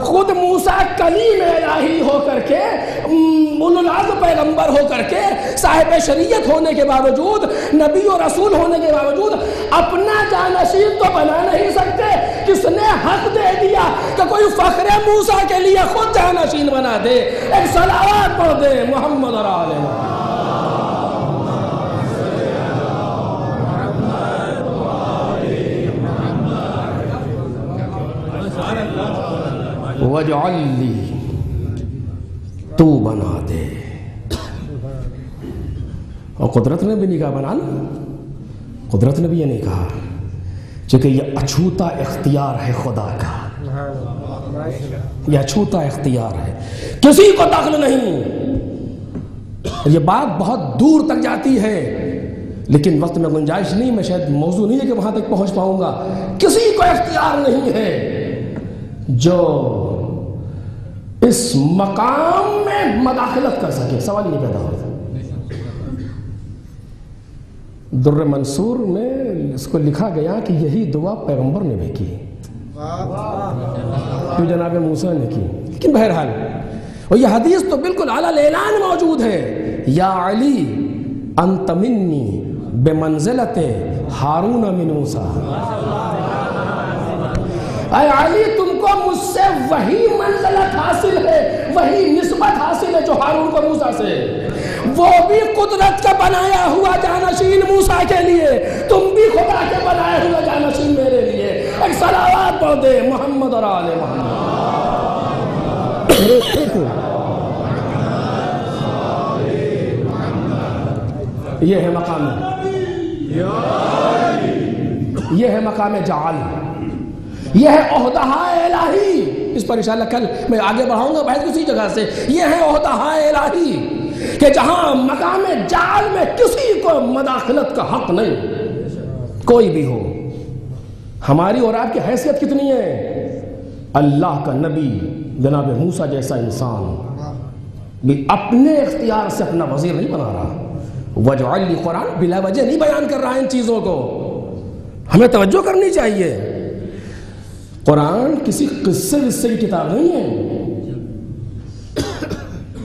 خود موسیٰ کلیم الہی ہو کر کے, اولو العزم پیغمبر ہو کر کے, صاحب شریعت ہونے کے باوجود, نبی و رسول ہونے کے باوجود اپنا جانشین تو بنا نہیں سکتے. کس نے حق دے دیا کہ کوئی فخر موسیٰ کے لیے خود جانشین بنا دے؟ ایک صلوات پڑھ دے محمد اور آل محمد. وَاجْعَلْ لِي, تو بنا دے. اور قدرت نے بھی نہیں کہا بنا لے. قدرت نے بھی یہ نہیں کہا, چونکہ یہ اچھوتا اختیار ہے خدا کا. یہ اچھوتا اختیار ہے, کسی کو دخل نہیں. یہ بات بہت دور تک جاتی ہے لیکن وقت میں گنجائش نہیں, میں شاید موضوع نہیں ہے کہ وہاں تک پہنچ پاؤں گا. کسی کو اختیار نہیں ہے جو اس مقام میں مداخلت کر سکے، سوال ہی نہیں پیدا ہوتا۔ در منصور میں اس کو لکھا گیا کہ یہی دعا پیغمبر نے بھی کی، جو جناب موسیٰ نے کی، لیکن بہرحال اور یہ حدیث تو بالکل اعلیٰ الاعلان موجود ہے، یا علی انت منی بمنزلت ہارون من موسیٰ، اے علی تم کو مجھ سے وہی منزلت حاصل ہے، وہی نسبت حاصل ہے جو ہارون کو موسیٰ سے، وہ بھی قدرت کا بنایا ہوا جانشین موسیٰ کے لیے، تم بھی خدا کے بنائے ہوئے جانشین میرے لیے۔ ایک صلوات پڑھ دے محمد اور آل محمد۔ یہ ہے مقام، یہ ہے مقام جعل، یہ ہے عہدہ الہی۔ اس پر انشاءاللہ کل میں آگے بڑھاؤں گا بحث اسی جگہ سے۔ یہ ہے عہدہ الہی کہ جہاں مقام جعل میں کسی کو مداخلت کا حق نہیں، کوئی بھی ہو۔ ہماری اور آپ کی حیثیت کتنی ہے؟ اللہ کا نبی جناب موسیٰ جیسا انسان بھی اپنے اختیار سے اپنا وزیر نہیں بنا رہا، وجعل لی قرآن بلا وجہ نہیں بیان کر رہا ان چیزوں کو، ہمیں توجہ کرنی چاہیے۔ قرآن کسی قصے وصے کی کتاب نہیں ہے،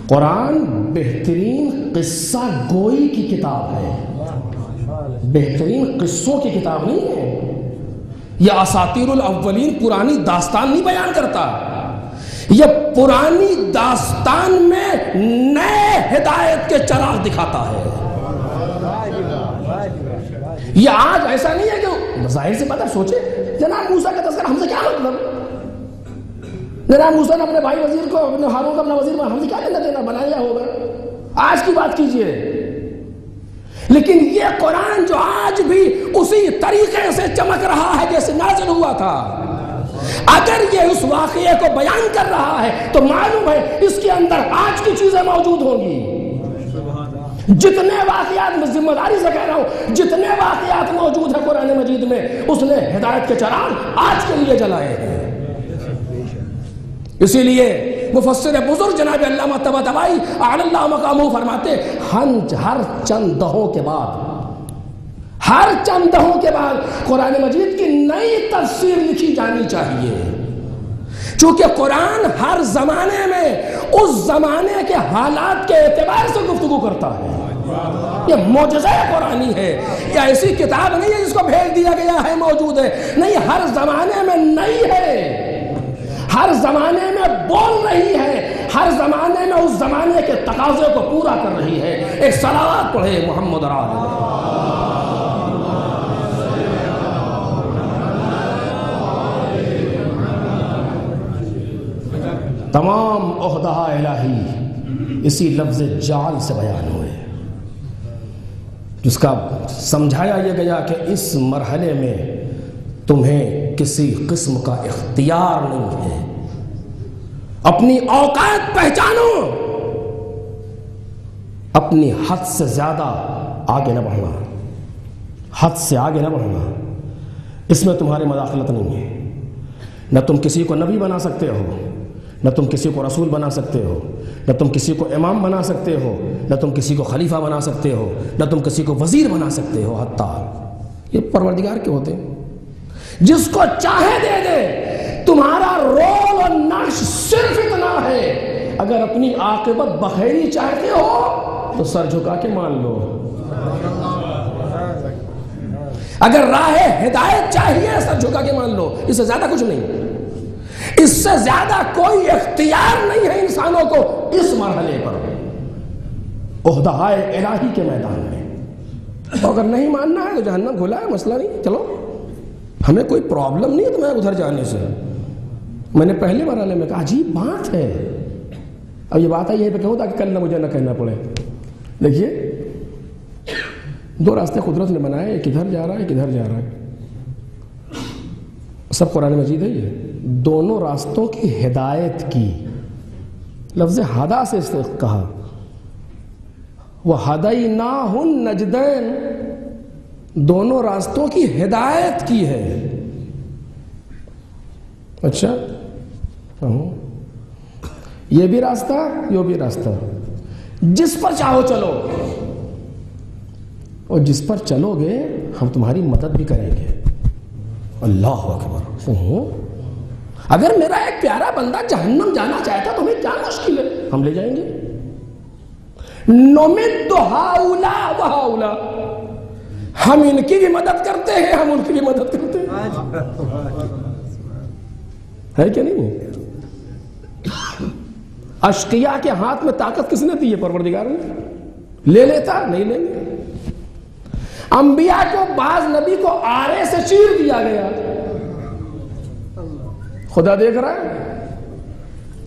قرآن بہترین قصہ گوئی کی کتاب ہے، بہترین قصوں کی کتاب نہیں ہے۔ یہ اساطیر الاولین پرانی داستان نہیں بیان کرتا، یہ پرانی داستان میں نئے ہدایت کے چراغ دکھاتا ہے۔ یہ آج ایسا نہیں ہے کہ ظاہر سے پتہ سوچے جناب موسیٰ کا تذکرہ، ہم سے کیا مطلب؟ جناب موسیٰ نے اپنے بھائی وزیر کو، اپنے ہارون کو اپنا وزیر بنا، ہم سے کیا لینا دینا، بنایا ہوگا، آج کی بات کیجئے۔ لیکن یہ قرآن جو آج بھی اسی طریقے سے چمک رہا ہے جیسے نازل ہوا تھا، اگر یہ اس واقعے کو بیان کر رہا ہے تو معلوم ہے اس کے اندر آج کی چیزیں موجود ہوں گی۔ جتنے واقعات، میں ذمہ داری سے کہہ رہا ہوں، جتنے واقعات موجود ہیں قرآن مجید میں، اس نے ہدایت کے چراغ آج کے لیے جلائے ہیں۔ اسی لیے مفسر بزرگ جناب علامہ طباطبائی اعلی اللہ مقامہ فرماتے ہر چند دہوں کے بعد قرآن مجید کی نئی تفسیر لکھی جانی چاہیے، چونکہ قرآن ہر زمانے میں اس زمانے کے حالات کے اعتبار سے گفتگو کرتا ہے۔ یہ معجزہ قرآنی ہے، یہ ایسی کتاب نہیں ہے جس کو بھیج دیا گیا ہے موجود ہے، نہیں، ہر زمانے میں نئی ہے، ہر زمانے میں بول رہی ہے، ہر زمانے میں اس زمانے کے تقاضے کو پورا کر رہی ہے۔ ایک صلوات پڑھے محمد اور آل محمد۔ تمام عہدہ الہی اسی لفظ جعل سے بیان ہوئے، جس کا سمجھایا یہ گیا کہ اس مرحلے میں تمہیں کسی قسم کا اختیار نہیں ہے، اپنی اوقات پہچانو، اپنی حد سے زیادہ آگے نہ بڑھنا، حد سے آگے نہ بڑھنا، اس میں تمہاری مداخلت نہیں ہے۔ نہ تم کسی کو نبی بنا سکتے ہو، نہ تم کسی کو رسول بنا سکتے ہو، نہ تم کسی کو امام بنا سکتے ہو، نہ تم کسی کو خلیفہ بنا سکتے ہو، نہ تم کسی کو وزیر بنا سکتے ہو۔ حتیٰ یہ پروردگار کے ہوتے ہیں، جس کو چاہے دے دے۔ تمہارا رول اور نقش صرف اتنا ہے، اگر اپنی عاقبت بخیری چاہتے ہو تو سر جھکا کے مان لو، اگر راہ ہدایت چاہیے سر جھکا کے مان لو، اس سے زیادہ کچھ نہیں، اس سے زیادہ کوئی اختیار نہیں ہے انسانوں کو اس مرحلے پر، عہدہ الہی کے میدان میں۔ تو اگر نہیں ماننا ہے تو جہنم کھلا ہے، مسئلہ نہیں، چلو، ہمیں کوئی پرابلم نہیں ہے تمہیں ادھر جانے سے۔ میں نے پہلے مرحلے میں کہا عجیب بات ہے، اب یہ بات ہے یہ پہ کہوں تاکہ کل نہ مجھے نہ کہنا پڑے۔ دیکھیے دو راستے قدرت نے بنائے، ایک ادھر جا رہا ہے ایک ادھر جا رہا ہے، سب قرآن مجید ہے۔ یہ دونوں راستوں کی ہدایت کی، لفظ ہدا سے اس نے کہا، وَهَدَيْنَاهُ النَّجْدَيْنِ، دونوں راستوں کی ہدایت کی ہے۔ اچھا یہ بھی راستہ یہ بھی راستہ، جس پر چاہو چلو، اور جس پر چلو گے ہم تمہاری مدد بھی کریں گے۔ اللہ اکبر۔ اگر میرا ایک پیارا بندہ جہنم جانا چاہتا تو ہمیں کیا مشکل ہے، ہم لے جائیں گے۔ نمد ہؤلاء وہؤلاء، ہم ان کی بھی مدد کرتے ہیں، ہم ان کی بھی مدد کرتے ہیں، ہے کہ نہیں؟ اشقیاء کے ہاتھ میں طاقت کس نے دی ہے؟ پروردگار نے۔ لے لیتا؟ نہیں لیں گے۔ انبیاء کو بعض نبی کو آرے سے چیر دیا گیا، خدا دیکھ رہا ہے،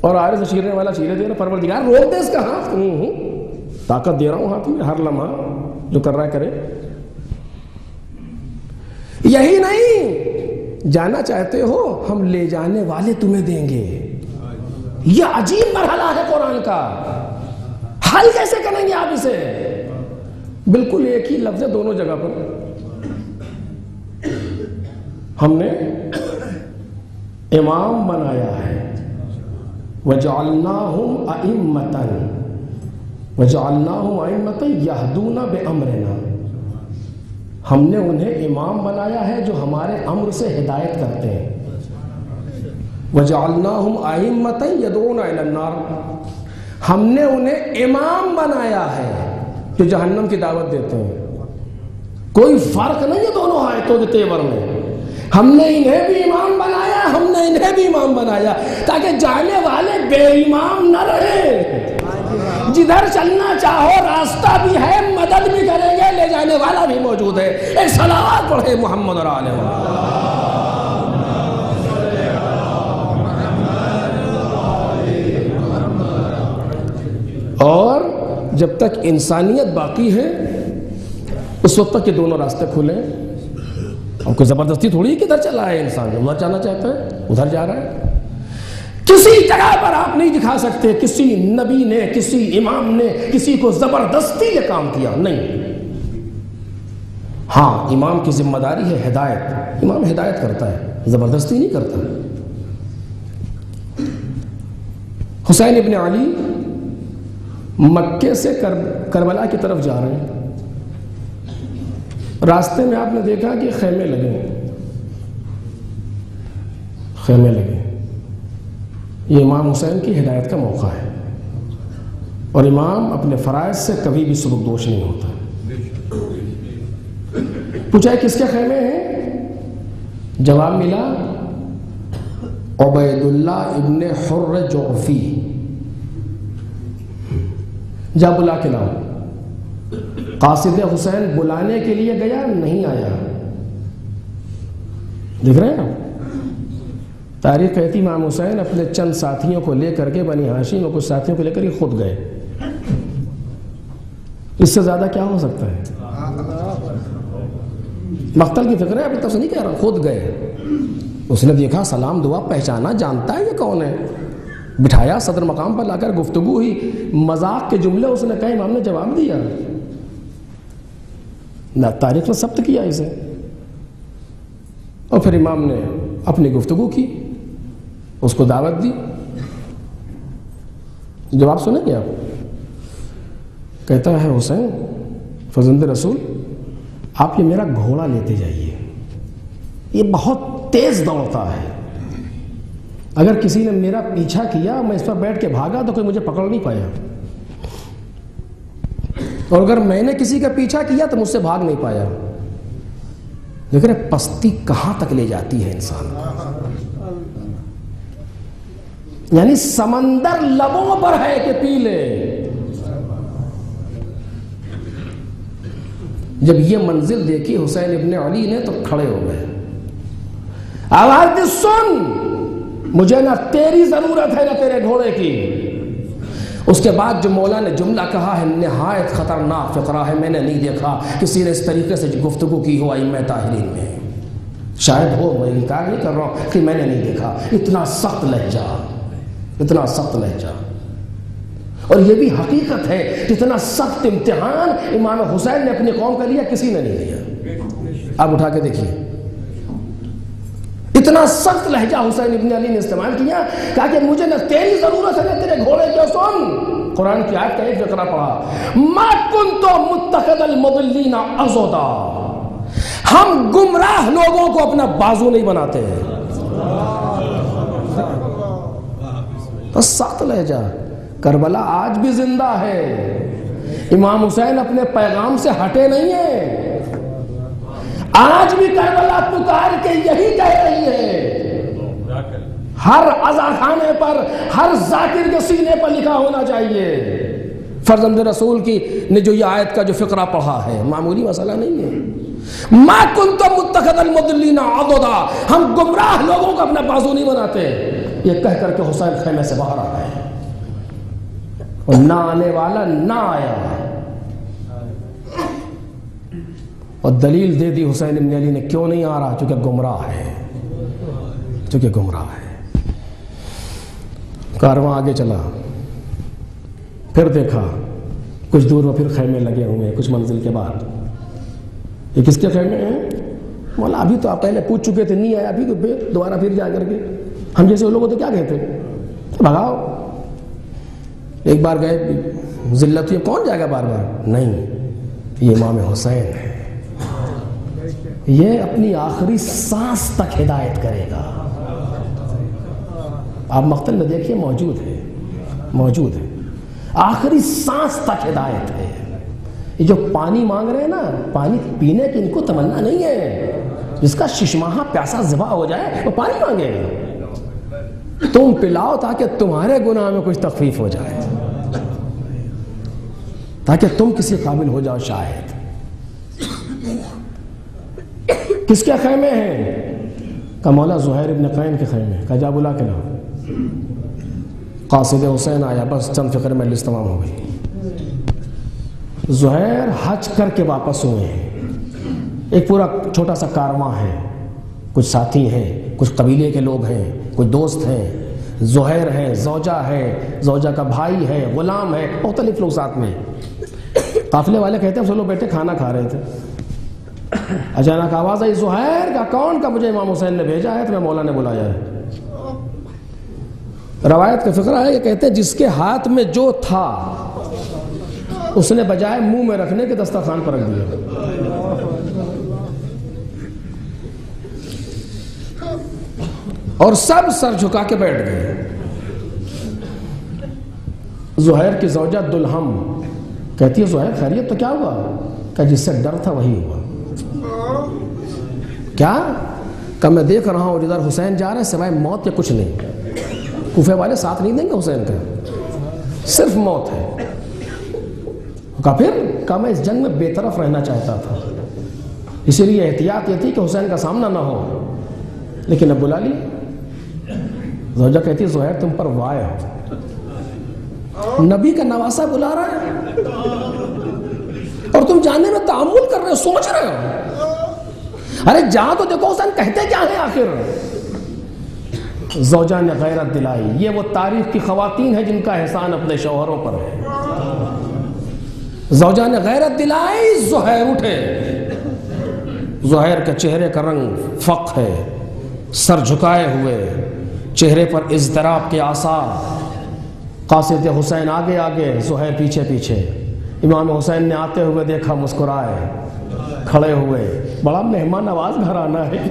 اور آرے سے چیرنے والا چیرے دے رہا، پروردگار روک دے اس کا ہاتھ، طاقت دے رہا ہوں ہاتھ میں، ہر لمحہ جو کر رہا ہے کرے۔ یہی نہیں، جانا چاہتے ہو ہم لے جانے والے تمہیں دیں گے۔ یہ عجیب مرحلہ ہے قرآن کا، حل کیسے کریں گے آپ اسے؟ بالکل ایک ہی لفظ ہے دونوں جگہ پر۔ ہم نے امام بنایا ہے، وَجَعَلْنَاهُمْ أَئِمَّةً يَهْدُونَ بِأَمْرِنَا، ہم نے انہیں امام بنایا ہے جو ہمارے امر سے ہدایت کرتے ہیں۔ وَجَعَلْنَاهُمْ أَئِمَّةً يَدْعُونَ إِلَى النَّارِ، ہم نے انہیں امام بنایا ہے جو جہنم کی دعوت دیتے ہیں۔ کوئی فرق نہیں ہے دونوں آیتوں کے تیور میں، ہم نے انہیں بھی امام بنایا، ہم نے انہیں بھی امام بنایا، تاکہ جانے والے بے امام نہ رہے۔ جدھر چلنا چاہو راستہ بھی ہے، مدد بھی کریں گے، لے جانے والا بھی موجود ہے۔ ایک صلوات پڑھے محمد اور آل محمد۔ اور جب تک انسانیت باقی ہے اس وقت تک یہ دونوں راستے کھلے ہیں، اور کوئی زبردستی تھوڑی کدھر چلا ہے، انسان ادھر جانا چاہتا ہے ادھر جا رہا ہے۔ کسی جگہ پر آپ نہیں دکھا سکتے کسی نبی نے، کسی امام نے کسی کو زبردستی یہ کام کیا، نہیں۔ ہاں امام کی ذمہ داری ہے ہدایت، امام ہدایت کرتا ہے، زبردستی نہیں کرتا۔ حسین ابن علی مکے سے کربلا کی طرف جا رہے ہیں، راستے میں آپ نے دیکھا کہ خیمے لگے، خیمے لگے۔ یہ امام حسین کی ہدایت کا موقع ہے، اور امام اپنے فرائض سے کبھی بھی سبکدوش نہیں ہوتا۔ پوچھا کس کے خیمے ہیں؟ جواب ملا عبید اللہ ابن حر جعفی۔ جا بلا کے لاؤ۔ قاصد حسین بلانے کے لیے گیا، نہیں آیا۔ دیکھ رہے ہیں تاریخ کہتی امام حسین اپنے چند ساتھیوں کو لے کر کے، بنی ہاشم اور کچھ ساتھیوں کو لے کر خود گئے۔ اس سے زیادہ کیا ہو سکتا ہے؟ مقتل کی فکر ہے، ابھی تک نہیں کہہ رہا، خود گئے۔ اس نے دیکھا، سلام دعا، پہچانا، جانتا ہے یہ کون ہے، بٹھایا صدر مقام پر لا کر، گفتگو ہوئی، مذاق کے جملے اس نے کہا، امام نے جواب دیا، تاریخ نے ثبت کیا اسے۔ اور پھر امام نے اپنی گفتگو کی، اس کو دعوت دی۔ جواب سنیں گے آپ؟ کہتا ہے حسین فرزند رسول، آپ یہ میرا گھوڑا لیتے جائیے، یہ بہت تیز دوڑتا ہے، اگر کسی نے میرا پیچھا کیا، میں اس پر بیٹھ کے بھاگا تو کوئی مجھے پکڑ نہیں پایا، اور اگر میں نے کسی کا پیچھا کیا تو مجھ سے بھاگ نہیں پایا۔ لیکن پستی کہاں تک لے جاتی ہے انسان، یعنی سمندر لبوں پر ہے کہ پی لے۔ جب یہ منزل دیکھی حسین ابن علی نے تو کھڑے ہو گئے، آواز دی، سن، مجھے نہ تیری ضرورت ہے نہ تیرے گھوڑے کی۔ اس کے بعد جو مولا نے جملہ کہا ہے، نہایت خطرناک فقرہ ہے، میں نے نہیں دیکھا کسی نے اس طریقے سے گفتگو کی ہو ائمہ طاہرین میں، شاید ہو، میں انکار نہیں کر رہا ہوں کہ میں نے نہیں دیکھا، اتنا سخت لہجہ، اتنا سخت لہجہ۔ اور یہ بھی حقیقت ہے، اتنا سخت امتحان امام حسین نے اپنی قوم کا لیا، کسی نے نہیں لیا۔ آپ اٹھا کے دیکھیے، اتنا سخت لہجہ حسین ابن علی نے استعمال کیا، کہا کہ مجھے نہ تیری ضرورت ہے نہ تیرے گھوڑے کی، سن قرآن کی آیت کا ایک فقرہ پڑھا، ما کنت متخذ المضلین عضدا، ہم گمراہ لوگوں کو اپنا بازو نہیں بناتے ہیں۔ تو سخت لہجہ، کربلا آج بھی زندہ ہے، امام حسین اپنے پیغام سے ہٹے نہیں ہیں، آج بھی کربلا پکار کے یہی کہہ رہی ہے، ہر عزا خانے پر، ہر ذاکر کے سینے پر لکھا ہونا چاہیے۔ فرزند رسول کی نے جو یہ آیت کا جو فقرہ پڑھا ہے، معمولی مسئلہ نہیں ہے۔ ما کنت متخذ المضلین عضدا، ہم گمراہ لوگوں کو اپنا بازو نہیں بناتے، یہ کہہ کر کے حسین خیمے سے باہر آ گئے، اور نہ آنے والا نہ آیا، اور دلیل دے دی حسین ابن علی نے کیوں نہیں آ رہا، چونکہ گمراہ ہے، چونکہ گمراہ ہے۔ کارواں آگے چلا، پھر دیکھا کچھ دور میں پھر خیمے لگے ہوئے، کچھ منزل کے بعد، یہ کس کے خیمے ہیں؟ مولا ابھی تو آپ پہلے پوچھ چکے تھے، نہیں آیا، ابھی تو دوبارہ پھر جا کر کے ہم جیسے لوگوں تو کیا کہتے بھگاؤ، ایک بار گئے ذلت، یہ کون جائے گا بار بار؟ نہیں، یہ امام حسین ہے، یہ اپنی آخری سانس تک ہدایت کرے گا۔ آپ مقتل میں دیکھیے، موجود ہے، آخری سانس تک ہدایت ہے۔ یہ جو پانی مانگ رہے ہیں نا، پانی پینے کی ان کو تمنا نہیں ہے، جس کا ششماہا پیاسا ذبح ہو جائے وہ پانی مانگے گا، تم پلاؤ تاکہ تمہارے گناہ میں کچھ تخفیف ہو جائے، تاکہ تم کسی قابل ہو جاؤ شاید۔ کس کے خیمے ہیں؟ کہ مولا زہیر ابن قین کے خیمے، کہ جا بلا کے لاؤ۔ قاصد حسین آیا، بس چند فقرے میں لسٹ تمام ہو گئی۔ زہیر حج کر کے واپس ہوئے ہیں، ایک پورا چھوٹا سا کارواں ہے، کچھ ساتھی ہیں، کچھ قبیلے کے لوگ ہیں، کچھ دوست ہیں، زہیر ہے، زوجہ ہے، زوجہ کا بھائی ہے، غلام ہے، مختلف لوگ ساتھ میں۔ قافلے والے کہتے ہیں سب لوگ بیٹھے کھانا کھا رہے تھے، اچانک آواز آئی، زہیر کا کون؟ کا مجھے امام حسین نے بھیجا ہے، تمہیں مولا نے بلایا ہے۔ روایت کا فقرہ ہے، یہ کہتے ہیں جس کے ہاتھ میں جو تھا اس نے بجائے منہ میں رکھنے کے دسترخوان پر رکھ دیا۔ اور سب سر جھکا کے بیٹھ گئے۔ زہیر کی زوجہ دلہم کہتی ہے، زہیر خیریت؟ تو کیا ہوا؟ کہ جس سے ڈر تھا وہی ہوا۔ کیا؟ کہ میں دیکھ رہا ہوں جدھر حسین جا رہے ہیں سوائے موت کے کچھ نہیں، کوفے والے ساتھ نہیں دیں گے حسین کا، صرف موت ہے۔ کہا پھر؟ کہا میں اس جنگ میں بے طرف رہنا چاہتا تھا، اسی لیے احتیاط یہ تھی کہ حسین کا سامنا نہ ہو، لیکن اب بلا لی۔ زوجہ کہتی ہے، زہیر تم پر وائے ہو، نبی کا نواسہ بلا رہا ہے اور تم جانے میں تعامل کر رہے ہو، سوچ رہے ہو، ارے جہاں تو دیکھو حسین کہتے کیا ہیں آخر۔ زوجہ نے غیرت دلائی۔ یہ وہ تاریخ کی خواتین ہیں جن کا احسان اپنے شوہروں پر ہے۔ زوجہ نے غیرت دلائی، زہیر اٹھے۔ زہیر کے چہرے کا رنگ فق ہے، سر جھکائے ہوئے، چہرے پر اضطراب کے آثار۔ قاصد حسین آگے آگے، زہیر پیچھے پیچھے۔ امام حسین نے آتے ہوئے دیکھا، مسکرائے، کھڑے ہوئے۔ بڑا مہمان نواز گھرانہ ہے۔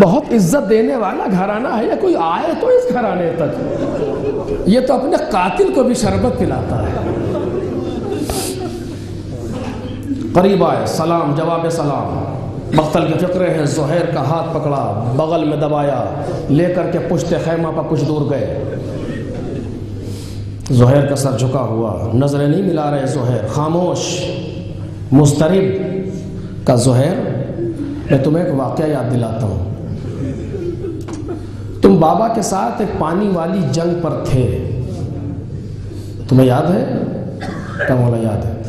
بہت عزت دینے والا گھرانہ ہے، یا کوئی آئے تو اس گھرانے تک، یہ تو اپنے قاتل کو بھی شربت پلاتا ہے۔ قریب آئے، سلام، جواب سلام، مقتل کے فقرے ہیں۔ زہیر کا ہاتھ پکڑا، بغل میں دبایا، لے کر کے پشت خیمہ پر کچھ دور گئے۔ زہیر کا سر جھکا ہوا، نظریں نہیں ملا رہے، زہیر خاموش، مضطرب۔ کا زہیر میں تمہیں ایک واقعہ یاد دلاتا ہوں، تم بابا کے ساتھ ایک پانی والی جنگ پر تھے، تمہیں یاد ہے؟ کیا مولا یاد ہے؟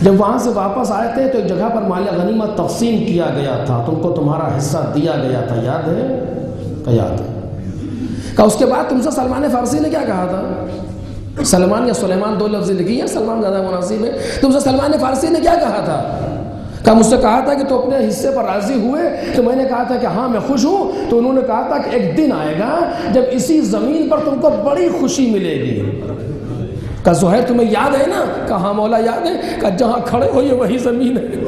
جب وہاں سے واپس آئے تھے تو ایک جگہ پر مال غنیمت تقسیم کیا گیا تھا، تم کو تمہارا حصہ دیا گیا تھا، یاد ہے؟ کیا یاد ہے؟ کہ اس کے بعد تم سے سلمان فارسی نے کیا کہا تھا؟ سلمان یا سلیمان دو لفظ لکھی ہیں، سلمان زیادہ مناسب ہے۔ تم سے سلمان فارسی نے کیا کہا تھا؟ کہ مجھ سے کہا تھا کہ تو اپنے حصے پر راضی ہوئے، تو میں نے کہا تھا کہ ہاں میں خوش ہوں، تو انہوں نے کہا تھا کہ ایک دن آئے گا جب اسی زمین پر تم کو بڑی خوشی ملے گی۔ کہ زہیر تمہیں یاد ہے نا؟ کہ ہاں مولا یاد ہے۔ کہ جہاں کھڑے ہو یہ وہی زمین ہے۔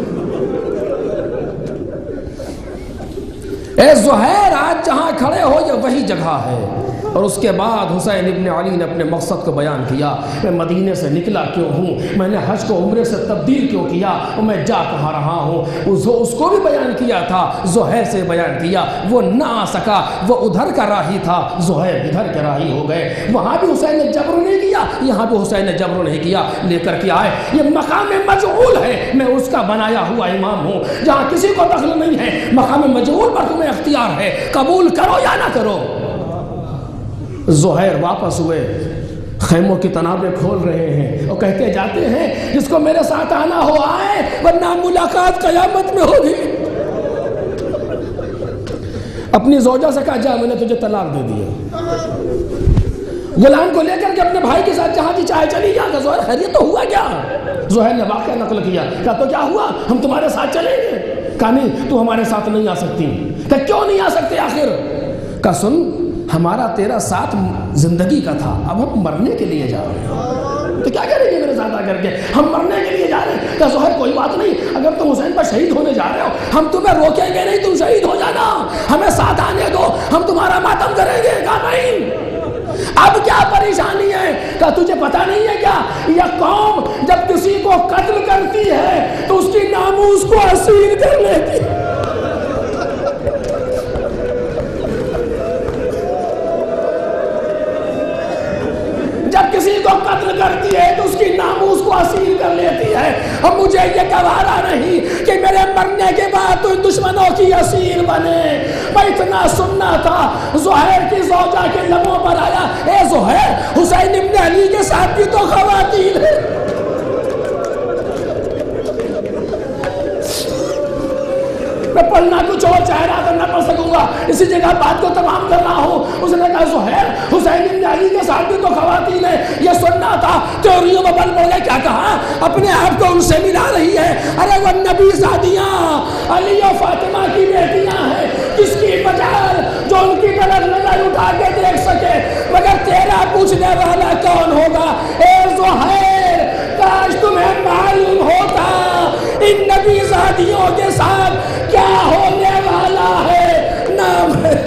اے زہیر آج جہاں کھڑے ہو یہ وہی جگہ ہے۔ اور اس کے بعد حسین ابن علی نے اپنے مقصد کو بیان کیا، میں مدینے سے نکلا کیوں ہوں، میں نے حج کو عمرے سے تبدیل کیوں کیا، اور میں جا کہاں رہا ہوں۔ اس کو بھی بیان کیا تھا، زہیر سے بیان کیا۔ وہ نہ آ سکا، وہ ادھر کا راہی تھا، زہیر ادھر کے راہی ہو گئے۔ وہاں بھی حسین نے جبر نہیں کیا، یہاں بھی حسین نے جبر نہیں کیا، لے کر کے آئے۔ یہ مقام مجعول ہے، میں اس کا بنایا ہوا امام ہوں، جہاں کسی کو دخل نہیں ہے۔ مقام مجعول پر تمہیں اختیار ہے، قبول کرو یا نہ کرو۔ زہیر واپس ہوئے، خیموں کی تنابیں کھول رہے ہیں اور کہتے جاتے ہیں جس کو میرے ساتھ آنا ہو آئے، ورنہ ملاقات قیامت میں ہوگی۔ اپنی زوجہ سے کہا جا میں نے تجھے طلاق دے دیا۔ غلام کو لے کر کے اپنے بھائی کے ساتھ جہاں جی چاہے چلی جا۔ کہ زہیر خیریت تو ہوا کیا؟ زہیر نے واقعہ نقل کیا۔ کہا تو کیا ہوا؟ ہم تمہارے ساتھ چلیں گے۔ کہا نہیں، تو ہمارے ساتھ نہیں آ سکتی۔ کہ کیوں نہیں آ سکتے آخر؟ کہا سن، ہمارا تیرا ساتھ زندگی کا تھا، اب ہم مرنے کے لیے جا رہے ہیں۔ تو کیا کریں گے میرے ساتھ آ کر کے؟ ہم مرنے کے لیے جا رہے ہیں۔ کہ زہیر کوئی بات نہیں، اگر تم حسین پر شہید ہونے جا رہے ہو ہم تمہیں روکیں گے نہیں، تم شہید ہو جانا، ہمیں ساتھ آنے دو، ہم تمہارا ماتم کریں گے۔ کہا نہیں، اب کیا پریشانی ہے؟ کہ تجھے پتہ نہیں ہے کیا، یہ قوم جب کسی کو قتل کرتی ہے تو اس کی ناموس کو اسیر کر لیتی ہے۔ جب کسی کو قتل کرتی ہے تو اس کی ناموس کو اسیر کر لیتی ہے۔ اور مجھے یہ گوارا نہیں کہ میرے مرنے کے بعد تو دشمنوں کی اسیر بنے۔ میں اتنا سننا تھا۔ زہیر کی زوجہ کے لبوں پر آیا، اے زہیر، حسین ابن علی کے ساتھ بھی تو خواتین ہیں۔ میں پڑھنا کچھ اور چاہ رہا تھا، نہ پڑھ سکوں گا، اسی جگہ بات کو تمام کر رہا ہوں۔ اس نے کہا زہیر، حسین ابن علی کے ساتھ بھی تو خواتین ہیں، یہ سننا تھا۔ تیوریوں میں بل بولے، کیا کہا؟ اپنے آپ کو ان سے ملا رہی ہے۔ ارے وہ نبی زادیاں علی و فاطمہ کی بیٹیاں ہیں، کس کی مجال جو ان کی طرف نظر اٹھا کے دیکھ سکے، مگر تیرا پوچھنے والا کون ہوگا؟ اے زہیر، کاش تمہیں معلوم ہوتا ان نبی زادیوں کے ساتھ کیا ہونے والا ہے۔ نام ہے